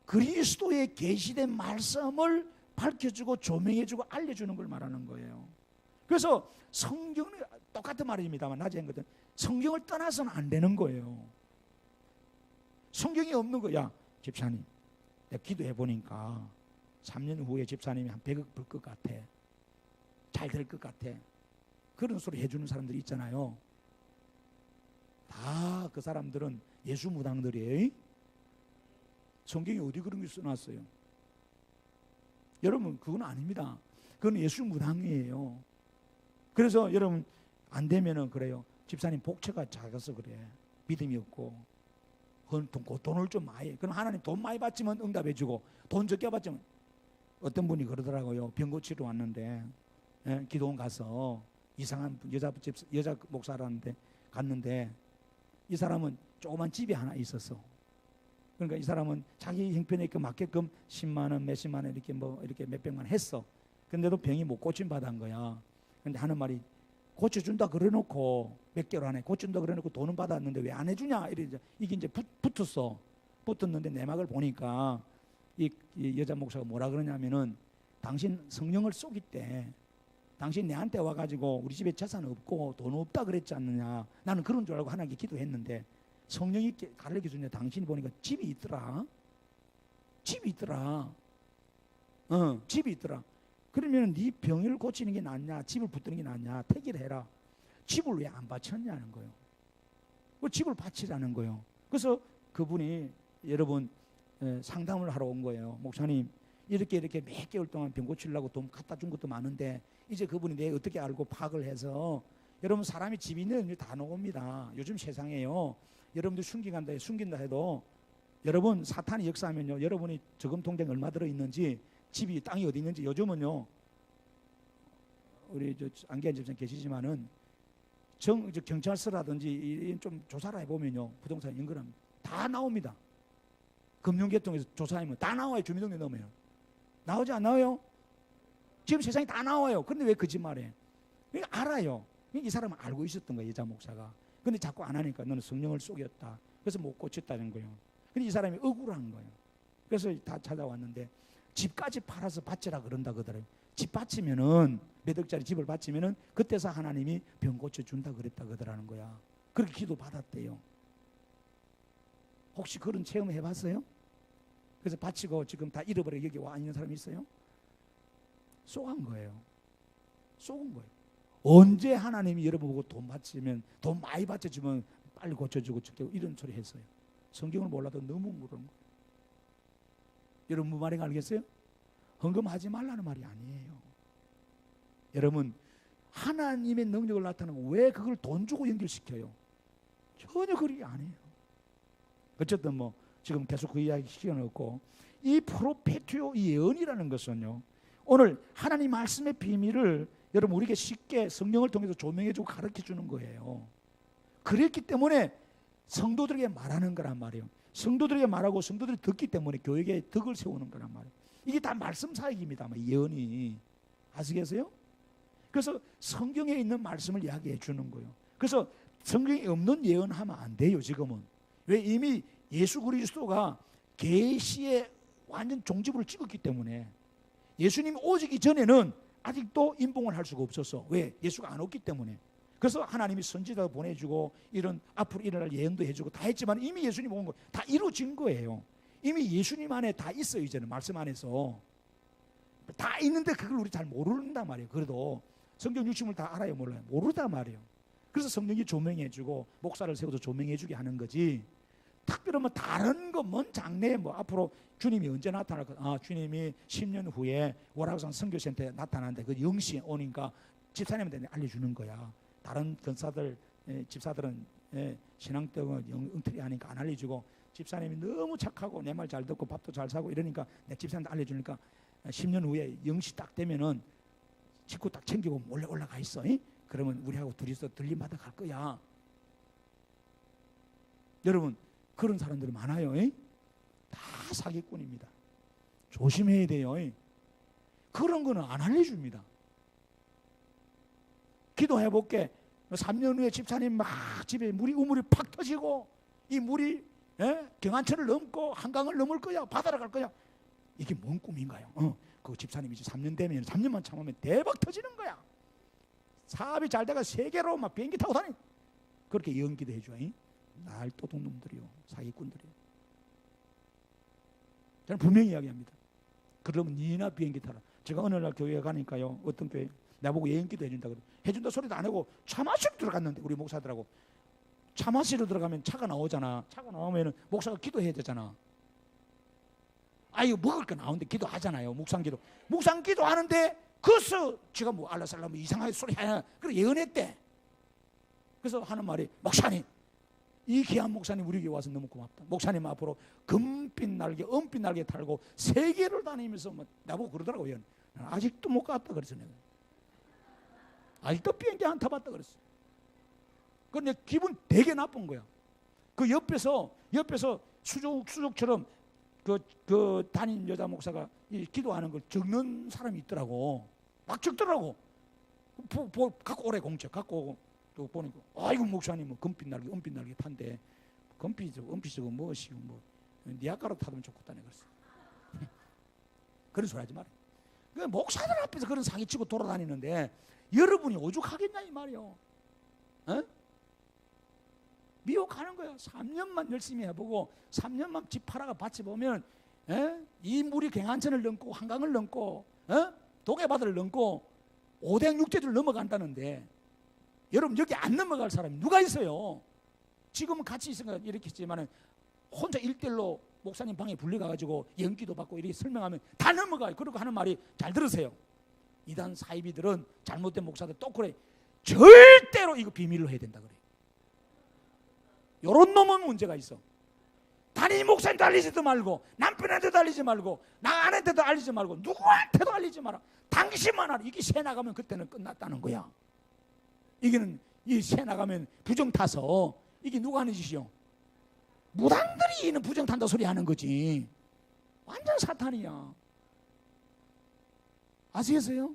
그리스도의 계시된 말씀을 밝혀주고 조명해주고 알려주는 걸 말하는 거예요. 그래서 성경은 똑같은 말입니다만 낮에 한 것은 성경을 떠나서는 안 되는 거예요. 성경이 없는 거야. 집사님, 내가 기도해 보니까 3년 후에 집사님이 한 100억 벌 것 같아. 잘 될 것 같아. 그런 소리 해주는 사람들이 있잖아요. 다 그 사람들은 예수 무당들이에요. 성경에 어디 그런 게 써놨어요? 여러분, 그건 아닙니다. 그건 예수 무당이에요. 그래서 여러분 안 되면은 그래요. 집사님 복채가 작아서 그래. 믿음이 없고 돈을 좀 많이. 그럼 하나님 돈 많이 받지면 응답해주고 돈 적게 받지면. 어떤 분이 그러더라고요. 병 고치러 왔는데 기도원 가서 이상한 여자 목사라는데 갔는데 이 사람은 조그만 집이 하나 있었어. 그러니까 이 사람은 자기 형편에 맞게끔 10만 원, 몇십만 원 이렇게 이렇게 몇백만 원 했어. 근데도 병이 못 고침 받은 거야. 근데 하는 말이 고쳐준다 그래놓고 몇 개월 안에 고쳐준다 그래놓고 돈은 받았는데 왜 안 해주냐 이게 이제 붙었어. 붙었는데 내막을 보니까 이 여자 목사가 뭐라 그러냐면은 당신 성령을 쏘기 때 당신 내한테 와가지고 우리 집에 재산 없고 돈 없다 그랬지 않느냐. 나는 그런 줄 알고 하나님께 기도했는데 성령이 가르쳐 주는데 당신이 보니까 집이 있더라. 집이 있더라. 집이 있더라. 그러면 네 병을 고치는 게 낫냐 집을 붙드는 게 낫냐 택일 해라. 집을 왜 안 바쳤냐는 거예요. 그 집을 바치라는 거예요. 그래서 그분이 여러분 상담을 하러 온 거예요. 목사님 이렇게 몇 개월 동안 병 고치려고 돈 갖다 준 것도 많은데 이제 그분이 내 어떻게 알고 파악을 해서 여러분 사람이 집 있는 일 다 나옵니다. 요즘 세상에요. 여러분들 숨긴다 해도 여러분 사탄이 역사하면요. 여러분이 저금 통장에 얼마 들어있는지 집이 땅이 어디 있는지 요즘은요. 우리 안기한 집사님 계시지만은 경찰서라든지 좀 조사를 해보면요. 부동산 연결합니다. 다 나옵니다. 금융계통에서 조사하면 다 나와요. 주민등록 넣으면. 나오지 안 나와요? 지금 세상에 다 나와요. 그런데 왜 거짓말해? 그러니까 알아요. 이 사람은 알고 있었던 거예요, 여자 목사가. 근데 자꾸 안 하니까 너는 성령을 속였다. 그래서 못 고쳤다는 거예요. 근데 이 사람이 억울한 거예요. 그래서 다 찾아왔는데 집까지 팔아서 바치라 그런다 그러더라고요. 집 바치면은 몇 억짜리 집을 바치면은 그때서 하나님이 병 고쳐준다 그랬다 그러더라는 거야. 그렇게 기도 받았대요. 혹시 그런 체험 해봤어요? 그래서 바치고 지금 다 잃어버려 여기 와 있는 사람이 있어요? 쏘간 거예요. 쏘은 거예요. 언제 하나님이 여러분 보고 돈 바치면 돈 많이 바쳐주면 빨리 고쳐주고 이런 소리 했어요. 성경을 몰라도 너무 모르는 거예요. 여러분 뭐 말인가 알겠어요? 헌금하지 말라는 말이 아니에요. 여러분 하나님의 능력을 나타내고 왜 그걸 돈 주고 연결시켜요? 전혀 그리 아니에요. 어쨌든 뭐 지금 계속 그 이야기 시간은 없고, 이 프로페티오, 이 예언이라는 것은요, 오늘 하나님 말씀의 비밀을 여러분 우리에게 쉽게 성령을 통해서 조명해주고 가르쳐주는 거예요. 그랬기 때문에 성도들에게 말하는 거란 말이에요. 성도들에게 말하고 성도들이 듣기 때문에 교회에 덕을 세우는 거란 말이에요. 이게 다 말씀 사역입니다. 예언이. 아시겠어요? 그래서 성경에 있는 말씀을 이야기해 주는 거예요. 그래서 성경에 없는 예언하면 안 돼요. 지금은. 왜? 이미 예수 그리스도가 계시의 완전 종지부를 찍었기 때문에. 예수님이 오시기 전에는 아직도 인봉을 할 수가 없었어. 왜? 예수가 안 왔기 때문에. 그래서 하나님이 선지자도 보내주고 이런 앞으로 일어날 예언도 해주고 다 했지만 이미 예수님 온 거 다 이루어진 거예요. 이미 예수님 안에 다 있어요. 이제는 말씀 안에서 다 있는데 그걸 우리 잘 모른단 말이에요. 그래도 성경 유심을 다 알아요? 몰라요? 모르단 말이에요. 그래서 성령이 조명해주고 목사를 세워서 조명해주게 하는 거지. 특별히 뭐 다른 거 뭔 장래 뭐 앞으로 주님이 언제 나타날까? 아, 주님이 10년 후에 월화산 선교센터에 나타나는데 그 영시 오니까 집사님한테 알려주는 거야. 다른 권사들 집사들은 신앙 때문에 엉터리 하니까 안 알려주고, 집사님이 너무 착하고 내 말 잘 듣고 밥도 잘 사고 이러니까 내 집사님한테 알려주니까 10년 후에 영시 딱 되면은 식구 딱 챙기고 몰래 올라가 있어. 그러면 우리하고 둘이서 들림받아 갈 거야. 여러분 그런 사람들이 많아요. 다 사기꾼입니다. 조심해야 돼요. 그런 거는 안 알려줍니다. 기도해볼게. 3년 후에 집사님 막 집에 우물이 팍 터지고 이 물이 경안천을 넘고 한강을 넘을 거야. 바다로 갈 거야. 이게 뭔 꿈인가요? 그 집사님이 이제 3년 되면 3년만 참으면 대박 터지는 거야. 사업이 잘 돼가 세계로 막 비행기 타고 다니. 그렇게 예언기도 해줘. 날 도둑놈들이요, 사기꾼들이요. 저는 분명히 이야기합니다. 그러면 니나 비행기 타라. 제가 어느 날 교회에 가니까요, 어떤 교회 나보고 예언기도 해준다 그래. 해준다 소리도 안 하고 차 마시러 들어갔는데, 우리 목사들하고 차 마시러 들어가면 차가 나오잖아. 차가 나오면 목사가 기도해야 되잖아. 이거 먹을 거 나오는데 기도하잖아요. 묵상기도. 묵상기도 하는데 그래서 제가 뭐 알라살라 뭐 이상하게 소리 하냐. 그래 예언했대. 그래서 하는 말이, 목사님, 이 귀한 목사님 우리 교회 와서 너무 고맙다. 목사님 앞으로 금빛 날개, 은빛 날개 달고 세계를 다니면서 뭐 나보고 그러더라고요. 아직도 못 갔다 그랬어. 내가 아직도 비행기 안 타봤다 그랬어. 그런데 기분 되게 나쁜 거야. 그 옆에서 수족처럼 그 담임 여자 목사가 이 기도하는 걸 적는 사람이 있더라고. 막 적더라고. 갖고 오래 공책 갖고 오고 또 보니까, 아이고 목사님은 금빛 날개, 은빛 날개 탄대. 금빛이고 은빛이고 무엇이고 뭐 네 아까로 타면 좋겠다네 그랬어. 그런 소리 하지 마라. 그 목사들 앞에서 그런 사기치고 돌아다니는데 여러분이 오죽하겠냐 이 말이요. 미혹하는 거야. 3년만 열심히 해보고 3년만 집 팔아가 밭에 보면 이 물이 경안천을 넘고 한강을 넘고 동해바다를 넘고 오대양 육지를 넘어간다는데, 여러분 여기 안 넘어갈 사람이 누가 있어요? 지금은 같이 있으니까 이렇게 했지만 혼자 1대1로 목사님 방에 불려가가지고 연기도 받고 이렇게 설명하면 다 넘어가요. 그러고 하는 말이, 잘 들으세요. 이단 사이비들은 잘못된 목사들 또 그래. 절대로 이거 비밀로 해야 된다 그래. 요런 놈은 문제가 있어. 담임 목사님도 알리지도 말고, 남편한테도 알리지 말고, 나 아내한테도 알리지 말고, 누구한테도 알리지 마라. 당신만 알아. 이게 새 나가면 그때는 끝났다는 거야. 이게는 이 새 나가면 부정 타서, 이게 누가 하는 짓이요? 무당들이 이는 부정 탄다 소리 하는 거지. 완전 사탄이야. 아시겠어요?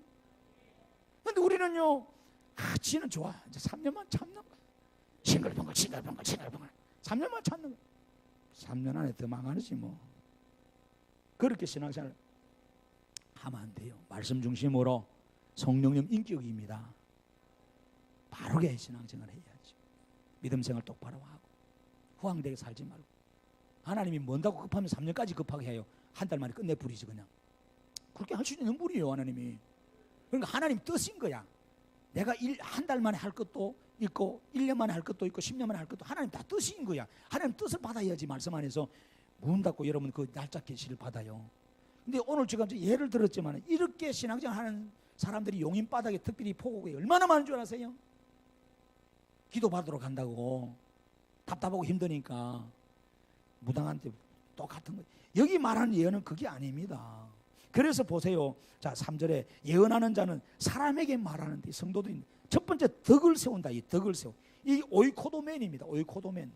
근데 우리는요, 지는 좋아. 이제 3년만 참는 거야. 싱글벙글 3년만 참는 거야. 3년 안에 더 망하지 뭐. 그렇게 신앙생활 하면 안 돼요. 말씀 중심으로 성령님 인격입니다. 바르게 신앙생활 해야지. 믿음 생활 똑바로 하고 후황되게 살지 말고. 하나님이 뭔다고 급하면 3년까지 급하게 해요. 한 달 만에 끝내버리지 그냥. 그렇게 할 수 있는 분이에요 하나님이. 그러니까 하나님 뜻인 거야. 내가 한 달 만에 할 것도 있고 1년 만에 할 것도 있고 10년 만에 할 것도 하나님 다 뜻인 거야. 하나님 뜻을 받아야지 말씀 안에서 문 닫고 여러분 그 날짜 계시를 받아요. 근데 오늘 제가 예를 들었지만 이렇게 신앙생활 하는 사람들이 용인바닥에 특별히 포고에 얼마나 많은 줄 아세요? 기도 받으러 간다고 답답하고 힘드니까 무당한테 똑같은 거예요. 여기 말하는 예언은 그게 아닙니다. 그래서 보세요. 자, 3절에 예언하는 자는 사람에게 말하는데 성도도 첫 번째 덕을 세운다. 이 덕을 세워. 이 오이코도멘입니다. 오이코도멘.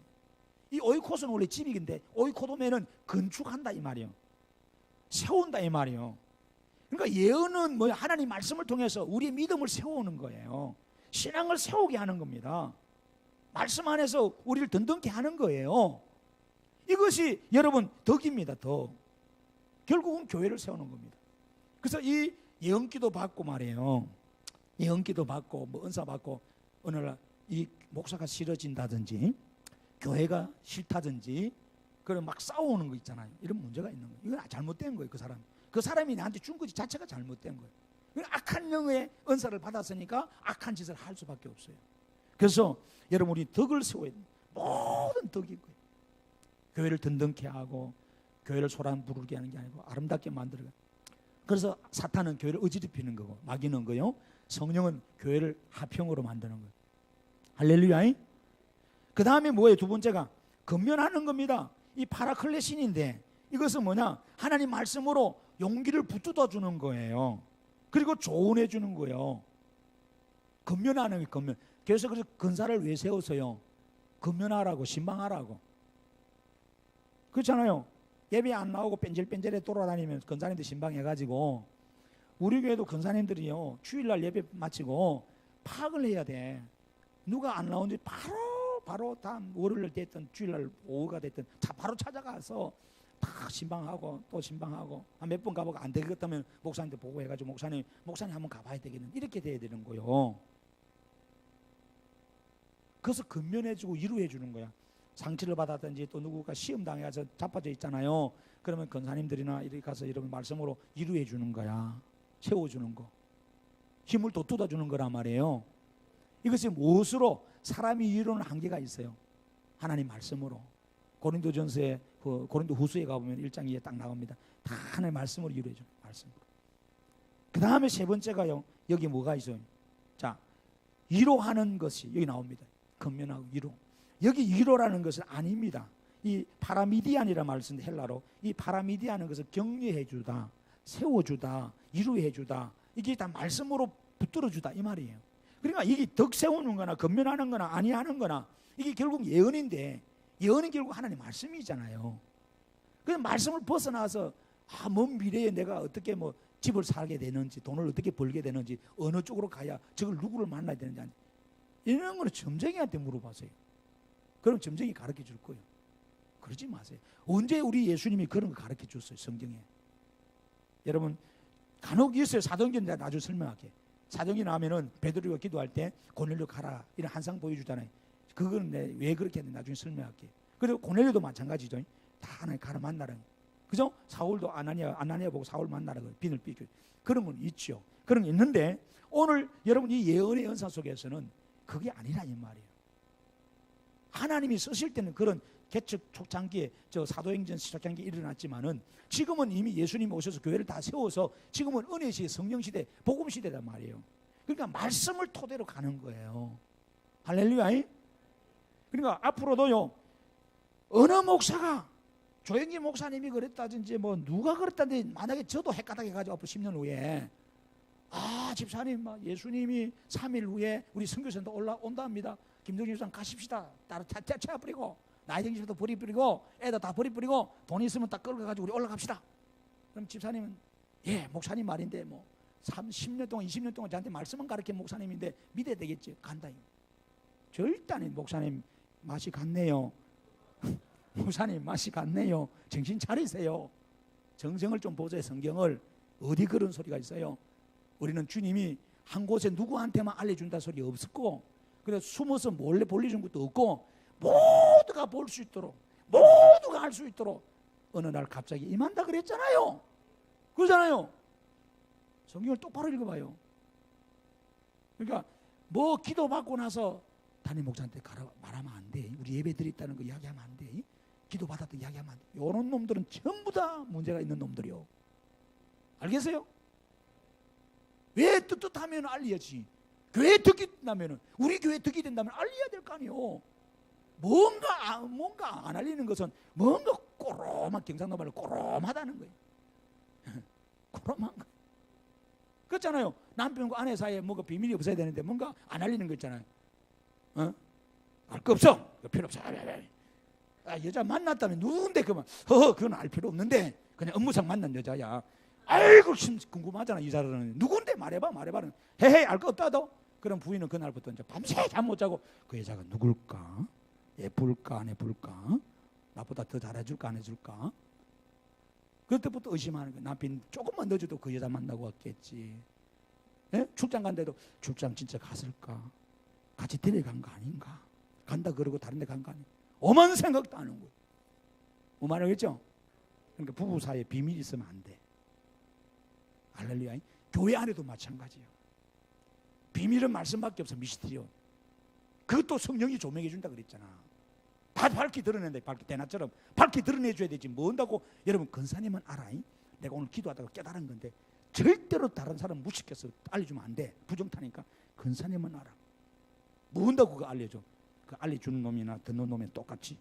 이 오이코스는 원래 집이긴데 오이코도멘은 건축한다 이 말이에요. 세운다 이 말이에요. 그러니까 예언은 뭐 하나님 말씀을 통해서 우리의 믿음을 세우는 거예요. 신앙을 세우게 하는 겁니다. 말씀 안에서 우리를 든든케 하는 거예요. 이것이 여러분 덕입니다. 덕. 결국은 교회를 세우는 겁니다. 그래서 이 예언기도 받고 말이에요. 예언기도 받고 뭐 은사 받고 어느 날 이 목사가 싫어진다든지 교회가 싫다든지 그런 막 싸우는 거 있잖아요. 이런 문제가 있는 거예요. 이건 잘못된 거예요. 그 사람이 나한테 준 것 자체가 잘못된 거예요. 악한 영의 은사를 받았으니까 악한 짓을 할 수밖에 없어요. 그래서 여러분 우리 덕을 세워야 돼요. 모든 덕이 거예요. 교회를 든든케 하고 교회를 소란 부르게 하는 게 아니고 아름답게 만들어요. 그래서 사탄은 교회를 어지럽히는 거고 마귀는 거요. 성령은 교회를 화평으로 만드는 거예요. 할렐루야. 그 다음에 뭐예요? 두 번째가 건면하는 겁니다. 이 파라클레신인데 이것은 뭐냐? 하나님 말씀으로 용기를 붙들어 주는 거예요. 그리고 조언해 주는 거예요. 건면하는 게 건면. 그래서 근사를 왜 세워서요? 건면하라고, 신방하라고. 그렇잖아요. 예배 안 나오고 뺀질뺀질해 돌아다니면 근사님들 신방해가지고 우리 교회도 근사님들이요 주일날 예배 마치고 파악을 해야 돼. 누가 안 나온지 바로 다음 월요일 됐든 주일날 오후가 됐든 바로 찾아가서 다 신방하고 또 신방하고 몇 번 가보고 안 되겠다면 목사님한테 보고해가지고 목사님 한번 가봐야 되겠는 이렇게 돼야 되는 거요. 그래서 근면해주고 위로해주는 거야. 상처를 받았든지 또 누구가 시험 당해서 자빠져 있잖아요. 그러면 권사님들이나 이렇게 가서 여러분 말씀으로 위로해 주는 거야. 세워주는 거. 힘을 돋돋아 주는 거란 말이에요. 이것이 무엇으로? 사람이 이루는 한계가 있어요. 하나님 말씀으로. 고린도전서에 고린도 후서에 가보면 1장 2에 딱 나옵니다. 다 하나님 말씀으로 위로해 주는 말씀으로. 그 다음에 세 번째가요. 여기 뭐가 있어요? 자, 위로하는 것이 여기 나옵니다. 건면하고 위로. 여기 위로라는 것은 아닙니다. 이 파라미디안이라는 말을 쓰는데 헬라로 이 파라미디안은 것을 격려해 주다, 세워주다, 위로해 주다. 이게 다 말씀으로 붙들어 주다 이 말이에요. 그러니까 이게 덕 세우는 거나 건면하는 거나 아니하는 거나 이게 결국 예언인데 예언은 결국 하나님 말씀이잖아요. 그래서 말씀을 벗어나서 먼 미래에 내가 어떻게 뭐 집을 살게 되는지 돈을 어떻게 벌게 되는지 어느 쪽으로 가야 저걸 누구를 만나야 되는지 이런 거는 점쟁이한테 물어보세요. 그럼 점쟁이 가르쳐 줄 거예요. 그러지 마세요. 언제 우리 예수님이 그런 거 가르쳐 줬어요, 성경에. 여러분 간혹 있어요. 사도행전 내가 나중에 설명할게. 사도행전 하면은 베드로가 기도할 때 고넬료 가라 이런 한상 보여주잖아요. 그거는 왜 그렇게 했는지 나중에 설명할게. 그리고 고넬료도 마찬가지죠. 다 하나님 가라 만나라. 그죠? 사울도 아나니아 보고 사울 만나라 비늘 삐겨. 그런 건 있죠. 그런 게 있는데 오늘 여러분 이 예언의 연사 속에서는 그게 아니라 이 말이에요. 하나님이 쓰실 때는 그런 개척 초창기에 저 사도행전 초창기에 일어났지만은 지금은 이미 예수님이 오셔서 교회를 다 세워서 지금은 은혜 시대, 성령 시대, 복음 시대란 말이에요. 그러니까 말씀을 토대로 가는 거예요. 할렐루야. 그러니까 앞으로도요 어느 목사가 조영기 목사님이 그랬다든지 뭐 누가 그랬다든지 만약에 저도 헷가닥 해가지고 앞으로 10년 후에 집사님 예수님이 3일 후에 우리 선교센터 올라온답니다. 김동진 집사님 가십시다. 따로 차 버리고 나이든 집사도 버리고 애들 다 버리고 돈 있으면 딱 끌어가지고 우리 올라갑시다. 그럼 집사님은 예 목사님 말인데 뭐 10년 동안 20년 동안 저한테 말씀은 가르친 목사님인데 믿어야 되겠지. 간다. 절대 아닌 목사님 맛이 갔네요. 목사님 맛이 갔네요. 정신 차리세요. 정성을 좀 보세요. 성경을. 어디 그런 소리가 있어요? 우리는 주님이 한 곳에 누구한테만 알려준다 소리 없었고, 그래서 숨어서 몰래 볼려준 것도 없고, 모두가 볼 수 있도록, 모두가 알 수 있도록 어느 날 갑자기 임한다 그랬잖아요. 그러잖아요. 성경을 똑바로 읽어봐요. 그러니까 뭐 기도받고 나서 담임 목사한테 가라 말하면 안 돼. 우리 예배 드렸다는 거 이야기하면 안 돼. 기도받았다 이야기하면 안 돼. 이런 놈들은 전부 다 문제가 있는 놈들이요. 알겠어요? 왜 뜨뜻하면 알려야지. 교회 듣기 된다면, 우리 교회 듣기 된다면 알려야 될 거 아니에요. 뭔가 안 알리는 것은 뭔가 꼬롬한, 경상도 말로 꼬롬하다는 거예요. 꼬롬한 거. 그렇잖아요. 남편과 아내 사이에 뭔가 비밀이 없어야 되는데 뭔가 안 알리는 거 있잖아요. 알 거 없어. 필요 없어. 여자 만났다면 누군데 그만. 그건 알 필요 없는데 그냥 업무상 만난 여자야. 아이고 궁금하잖아. 이 사람은 누군데 말해봐. 헤헤 알 거 없다도. 그럼 부인은 그날부터 이제 밤새 잠 못 자고 그 여자가 누굴까? 예쁠까 안 예쁠까? 나보다 더 잘해줄까 안 해줄까? 그때부터 의심하는 거야. 남편 조금만 늦어도 그 여자 만나고 왔겠지. 예? 출장 간데도 출장 진짜 갔을까? 같이 데려간 거 아닌가? 간다 그러고 다른 데 간 거 아닌가? 오만 생각도 안 하는 거예요. 뭐 말하겠죠? 그러니까 부부 사이에 비밀이 있으면 안 돼. 할렐루야. 교회 안에도 마찬가지예요. 비밀은 말씀밖에 없어. 미스터리온. 그것도 성령이 조명해 준다 그랬잖아. 다 밝히 드러낸다. 밝히 대낮처럼 밝히 드러내줘야 되지. 뭐 한다고. 여러분 권사님은 알아. 내가 오늘 기도하다가 깨달은 건데 절대로 다른 사람 무식해서 알려주면 안 돼. 부정타니까. 권사님은 알아. 뭐 한다고 그거 알려줘. 그 알려주는 놈이나 듣는 놈이 똑같이.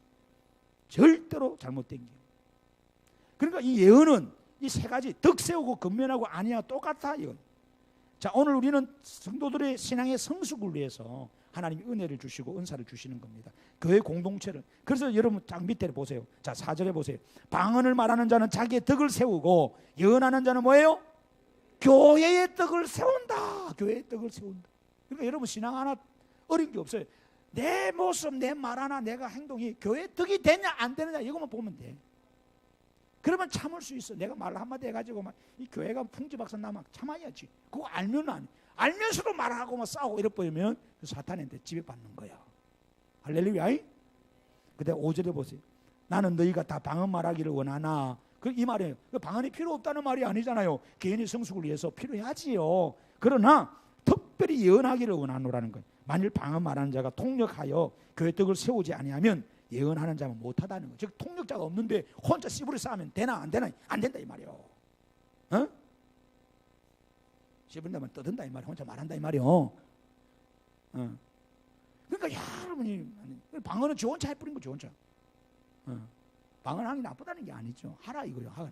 절대로 잘못된 게. 그러니까 이 예언은 이 세 가지 덕 세우고 근면하고 아니야 똑같아. 이건. 자, 오늘 우리는 성도들의 신앙의 성숙을 위해서 하나님이 은혜를 주시고 은사를 주시는 겁니다. 교회 공동체를. 그래서 여러분 딱 밑에 보세요. 자, 4절에 보세요. 방언을 말하는 자는 자기의 덕을 세우고 예언하는 자는 뭐예요? 교회의 덕을 세운다. 교회의 덕을 세운다. 그러니까 여러분 신앙 하나 어려운 게 없어요. 내 모습, 내 말 하나, 내가 행동이 교회의 덕이 되냐 안 되느냐 이것만 보면 돼. 그러면 참을 수 있어. 내가 말 한마디 해가지고 막 이 교회가 풍지박산 나면 참아야지. 그거 알면 안 해. 알면서도 말하고 막 싸우고 이래 보이면 사탄한테 지배받는 거야. 할렐루야. 근데 5절에 보세요. 나는 너희가 다 방언 말하기를 원하나. 이 말이에요. 방언이 필요 없다는 말이 아니잖아요. 개인의 성숙을 위해서 필요하지요. 그러나 특별히 예언하기를 원하노라는 거예요. 만일 방언 말하는 자가 통역하여 교회 덕을 세우지 아니하면 예언하는 자는 못하다는 거예요. 즉 통역자가 없는데 혼자 씨부리 싸우면 되나 안 되나? 안 된다 이 말이요. 어? 씨부린다면 떠든다 이 말이요. 혼자 말한다 이 말이요. 그러니까 여러분이 방언은 좋은 차에 뿌린 거 좋은 차. 방언하는 게 나쁘다는 게 아니죠. 하라 이거요. 하라.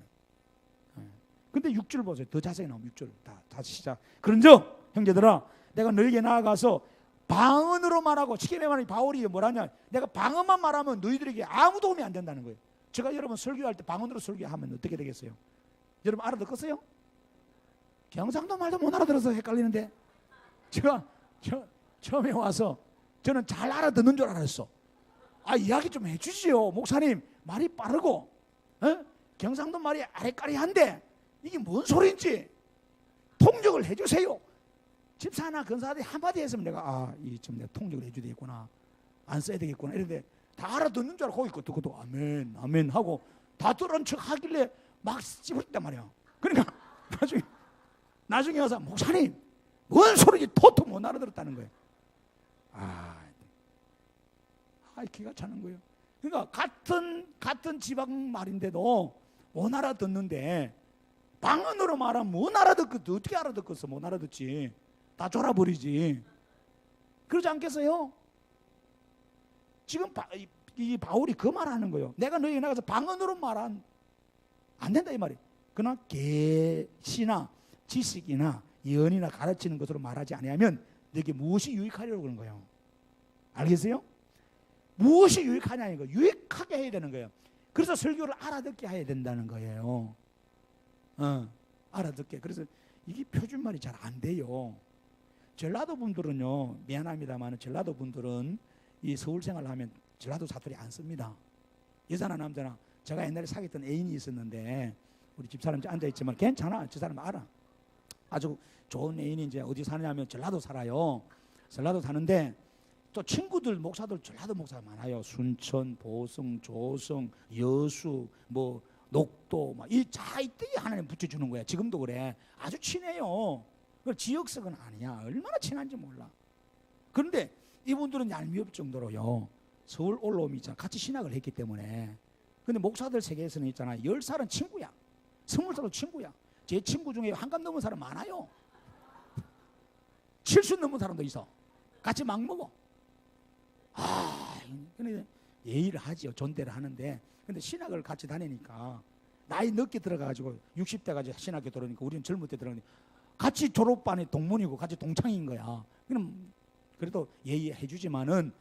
근데 6절 보세요. 더 자세히 나오면 6절 다시 시작. 그런즉 형제들아 내가 너에게 나아가서 방언으로 말하고 쉽게 말하면 바울이 뭐라냐? 내가 방언만 말하면 너희들에게 아무 도움이 안 된다는 거예요. 제가 여러분 설교할 때 방언으로 설교하면 어떻게 되겠어요? 여러분 알아듣겠어요? 경상도 말도 못 알아들어서 헷갈리는데 제가 처음에 와서 저는 잘 알아듣는 줄 알았어. 이야기 좀 해주시오. 목사님 말이 빠르고 경상도 말이 아래까리한데 이게 뭔 소리인지 통역을 해주세요. 집사나 근사들이 한마디 했으면 내가 좀 내가 통역을 해줘야 되겠구나. 안 써야 되겠구나. 이런데 다 알아듣는 줄 알고 거기 그것도 아멘 아멘 하고 다 들은 척 하길래 막 씹었단 말이야. 그러니까 나중에 와서 목사님 뭔 소리인지 토토 못 알아들었다는 거예요. 기가 차는 거예요. 그러니까 같은 지방 말인데도 못 알아듣는데 방언으로 말하면 못 알아듣겠어. 어떻게 알아듣겠어? 못 알아듣지. 다 졸아버리지. 그러지 않겠어요? 지금 이 바울이 그 말하는 거예요. 내가 너에게 나가서 방언으로 말한 안 된다 이 말이에요. 그러나 계시나 지식이나 예언이나 가르치는 것으로 말하지 아니하면 너에게 무엇이 유익하려고 그런 거예요. 알겠어요? 무엇이 유익하냐는 거예요. 유익하게 해야 되는 거예요. 그래서 설교를 알아듣게 해야 된다는 거예요. 알아듣게. 그래서 이게 표준말이 잘 안 돼요. 전라도 분들은요, 미안합니다만 전라도 분들은 이 서울 생활을 하면 전라도 사투리 안 씁니다. 여자나 남자나. 제가 옛날에 사귀었던 애인이 있었는데 우리 집사람 앉아있지만 괜찮아. 저 사람 알아. 아주 좋은 애인이 이제 어디 사느냐면 전라도 살아요. 전라도 사는데 또 친구들 목사들 전라도 목사가 많아요. 순천, 보성, 조성, 여수, 뭐 녹도 막 이 자이때에 하나님 붙여주는 거야. 지금도 그래. 아주 친해요. 그 지역석은 아니야. 얼마나 친한지 몰라. 그런데 이분들은 얄미울 정도로요. 서울 올라오면 있잖아. 같이 신학을 했기 때문에. 근데 목사들 세계에서는 있잖아. 10살은 친구야. 20살은 친구야. 제 친구 중에 한갑 넘은 사람 많아요. 70 넘은 사람도 있어. 같이 막 먹어. 근데 예의를 하지요. 존대를 하는데. 근데 신학을 같이 다니니까 나이 늦게 들어가가지고 60대 가지고 신학교 들어오니까 우리는 젊을 때 들어가니까 같이 졸업반에 동문이고 같이 동창인 거야. 그럼 그래도 예의해 주지만은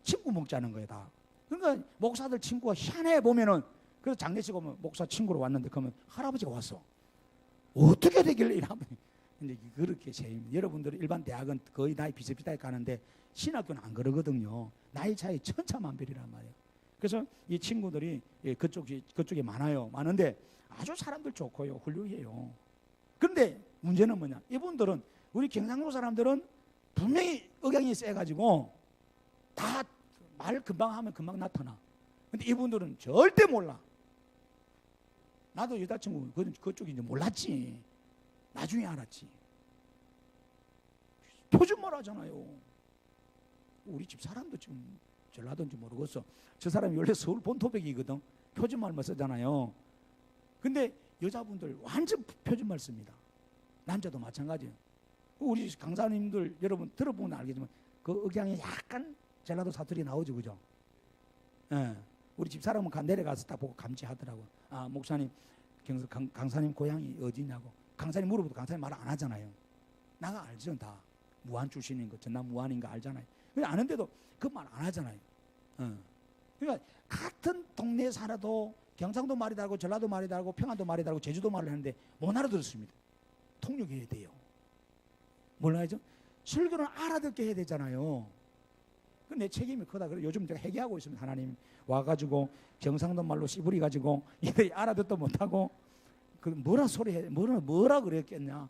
친구 먹자는 거야 다. 그러니까 목사들 친구가 희한해 보면은 그래서 장례식 오면 목사 친구로 왔는데 그러면 할아버지가 왔어. 어떻게 되길래 이러면 근데 그렇게 여러분들 일반 대학은 거의 나이 비슷비슷하게 가는데 신학교는 안 그러거든요. 나이 차이 천차만별이란 말이에요. 그래서 이 친구들이 그쪽에 많은데 아주 사람들 좋고요, 훌륭해요. 그런데 문제는 뭐냐? 이분들은 우리 경상도 사람들은 분명히 억양이 세가지고 다 말 금방 하면 금방 나타나. 근데 이분들은 절대 몰라. 나도 여자친구 그쪽인지 몰랐지. 나중에 알았지. 표준말 하잖아요. 우리 집 사람도 지금 전라도인지 모르겠어. 저 사람이 원래 서울 본토백이거든. 표준말만 쓰잖아요. 근데 여자분들 완전 표준말 씁니다. 남자도 마찬가지예요. 우리 강사님들 여러분 들어보면 알겠지만 그 억양이 약간 전라도 사투리 나오죠, 그죠? 예. 우리 집 사람은 내려가서 딱 보고 감지하더라고. 아, 목사님, 강사님 고향이 어디냐고. 강사님 물어보도 강사님 말 안 하잖아요. 나가 알죠, 다. 무안 출신인 거, 전남 무안인 거 알잖아요. 근데 아는데도 그 말 안 하잖아요. 그러니까 같은 동네에 살아도 경상도 말이 다르고 전라도 말이 다르고 평안도 말이 다르고 제주도 말을 하는데 못 알아들었습니다. 통역해야 돼요. 몰라야죠? 설교는 알아듣게 해야 되잖아요. 그 내 책임이 크다. 그래 요즘 제가 회개하고 있습니다. 하나님 와가지고 경상도 말로 씨부리 가지고 이들이 알아듣도 못하고 그 뭐라 소리해 뭐라 그랬겠냐.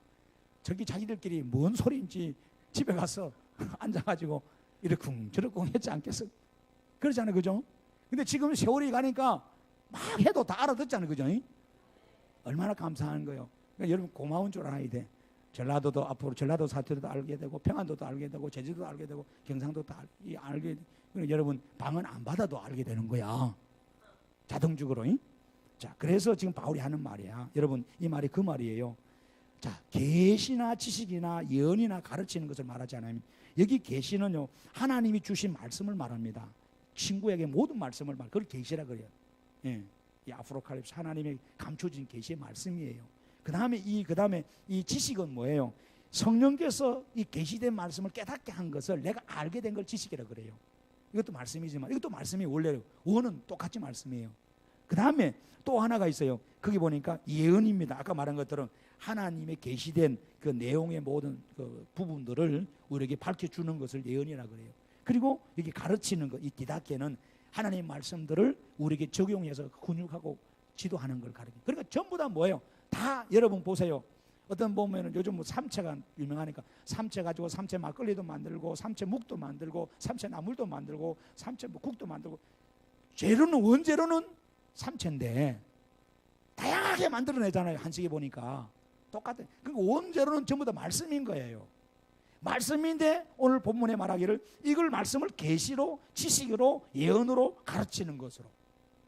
저기 자기들끼리 뭔 소리인지 집에 가서 앉아가지고 이러쿵 저러쿵 했지 않겠어? 그렇잖아요, 그죠? 근데 지금 세월이 가니까 막 해도 다 알아듣잖아요, 그죠? 얼마나 감사한 거예요. 그러니까 여러분 고마운 줄 알아야 돼. 전라도도 앞으로 전라도 사투리도 알게 되고 평안도도 알게 되고 제주도도 알게 되고 경상도도 알게 되고 그러니까 여러분 방언 안 받아도 알게 되는 거야. 자동적으로. 자, 그래서 지금 바울이 하는 말이야. 여러분 이 말이 그 말이에요. 자, 계시나 지식이나 예언이나 가르치는 것을 말하지 않으면 여기 계시는요 하나님이 주신 말씀을 말합니다. 친구에게 모든 말씀을 그걸 계시라 그래요. 예, 이 아포칼립스 하나님의 감춰진 계시의 말씀이에요. 그 다음에 이 지식은 뭐예요? 성령께서 이 계시된 말씀을 깨닫게 한 것을 내가 알게 된 걸 지식이라 그래요. 이것도 말씀이지만 이것도 말씀이 원래 원은 똑같이 말씀이에요. 그 다음에 또 하나가 있어요. 거기 보니까 예언입니다. 아까 말한 것처럼 하나님의 계시된 그 내용의 모든 그 부분들을 우리에게 밝혀주는 것을 예언이라 그래요. 그리고 여기 가르치는 것, 이 디다케는 하나님의 말씀들을 우리에게 적용해서 훈육하고 지도하는 걸 가르쳐요. 그러니까 전부 다 뭐예요? 다 여러분 보세요. 어떤 보면은 요즘 뭐 삼채가 유명하니까 삼채 가지고 삼채 막걸리도 만들고 삼채 묵도 만들고 삼채 나물도 만들고 삼채 뭐 국도 만들고 재료는 원재료는 삼채인데 다양하게 만들어내잖아요. 한식에 보니까 똑같아요. 그러니까 원재료는 전부 다 말씀인 거예요. 말씀인데 오늘 본문에 말하기를 이걸 말씀을 계시로 지식으로 예언으로 가르치는 것으로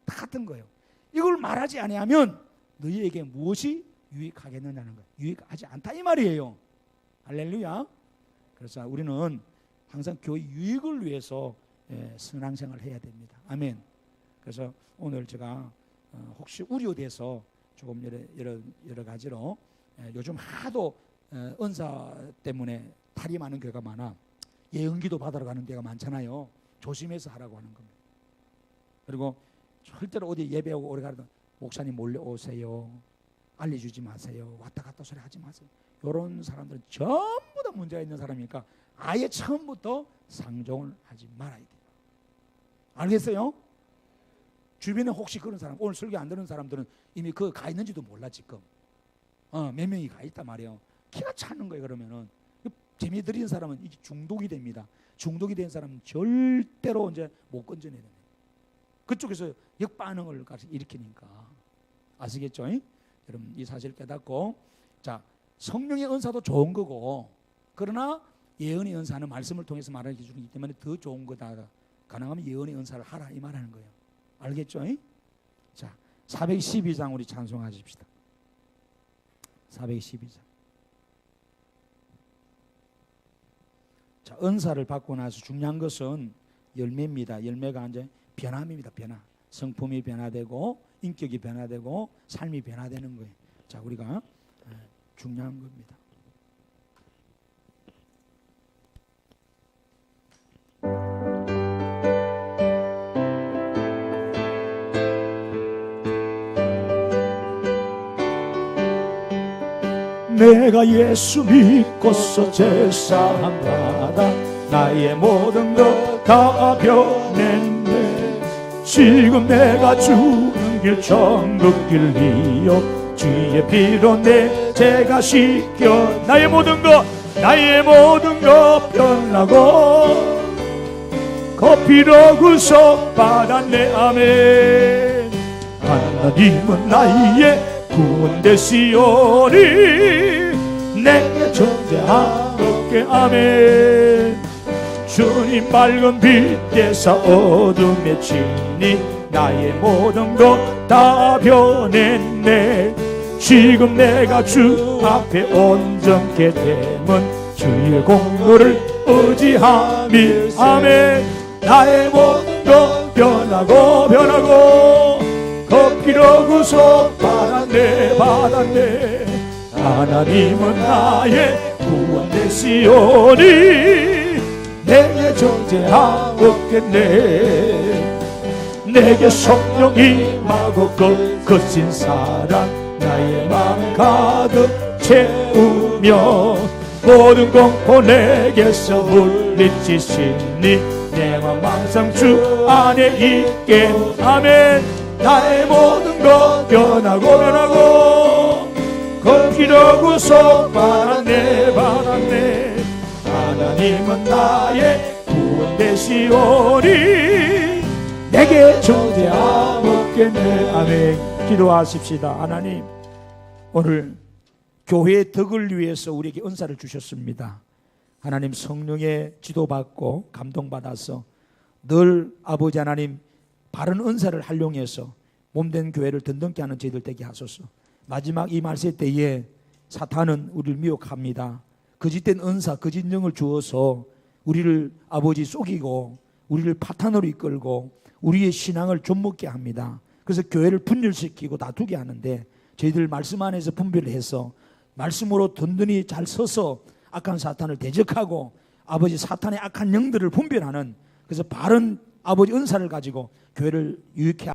다 같은 거예요. 이걸 말하지 아니하면 너희에게 무엇이 유익하겠느냐는 거예요. 유익하지 않다 이 말이에요. 할렐루야. 그래서 우리는 항상 교회 유익을 위해서 신앙생활을 해야 됩니다. 아멘. 그래서 오늘 제가 혹시 우려돼서 조금 여러 가지로 요즘 하도 은사 때문에 탈이 많은 교회가 많아. 예언기도 받으러 가는 데가 많잖아요. 조심해서 하라고 하는 겁니다. 그리고 절대로 어디 예배하고 오래 가도 목사님 몰래 오세요. 알려주지 마세요. 왔다 갔다 소리 하지 마세요. 이런 사람들은 전부 다 문제가 있는 사람이니까 아예 처음부터 상종을 하지 말아야 돼요. 알겠어요? 주변에 혹시 그런 사람, 오늘 설교 안 듣는 사람들은 이미 그 가 있는지도 몰라 지금. 몇 명이 가 있단 말이에요. 기가 차는 거예요. 그러면은 재미 들인 사람은 이게 중독이 됩니다. 중독이 된 사람은 절대로 이제 못 건져내야 됩니다. 그쪽에서 역반응을 일으키니까. 아시겠죠? 여러분 이 사실을 깨닫고, 자, 성령의 은사도 좋은 거고, 그러나 예언의 은사는 말씀을 통해서 말하는 기준이기 때문에 더 좋은 거다. 가능하면 예언의 은사를 하라 이 말하는 거예요. 알겠죠? 자, 412장 우리 찬송하십시다. 412장. 자, 은사를 받고 나서 중요한 것은 열매입니다. 열매가 이제 변함입니다. 변화. 성품이 변화되고 인격이 변화되고 삶이 변화되는 거예요. 자, 우리가 중요한 겁니다. 내가 예수 믿고서 제사함 받아 나의 모든 것 다 변했네. 지금 내가 주는 길 천국 길이요 주의 피로 내 죄가 씻겨 나의 모든 것 변하고 그 피로 구속 받았네. 아멘. 하나님은 나의 구원 되시오니 내게 존재하옵게. 아멘. 주님 밝은 빛 대사 어둠에 치니 나의 모든 것 다 변했네. 지금 내가 주 앞에 온전케 됨은 주의 공로를 의지함이. 아멘. 나의 모든 것 변하고 그 피로 구속 받았네. 하나님은 나의 구원 되시오니 내게 존재하옵겠네. 내게 성령 임하고 거친 사랑 나의 마음 가득 채우며 모든 공포 내게서 물리치시니 내 맘 항상 주 안에 있게. 아멘. 나의 모든 것 변하고 그 피로 구속 받았네. 하나님은 나의 구원 되시오니 내게 존재하옵겠네. 아멘. 기도하십시다. 하나님, 오늘 교회의 덕을 위해서 우리에게 은사를 주셨습니다. 하나님, 성령의 지도받고 감동받아서 늘 아버지 하나님 바른 은사를 활용해서 몸된 교회를 든든케 하는 저희들 되게 하소서. 마지막 이 말세 때에 사탄은 우리를 미혹합니다. 거짓된 은사, 거짓 영을 주어서 우리를 아버지 속이고 우리를 파탄으로 이끌고 우리의 신앙을 좀먹게 합니다. 그래서 교회를 분열시키고 다투게 하는데 저희들 말씀 안에서 분별해서 말씀으로 든든히 잘 서서 악한 사탄을 대적하고 아버지 사탄의 악한 영들을 분별하는, 그래서 바른 아버지 은사를 가지고 교회를 유익해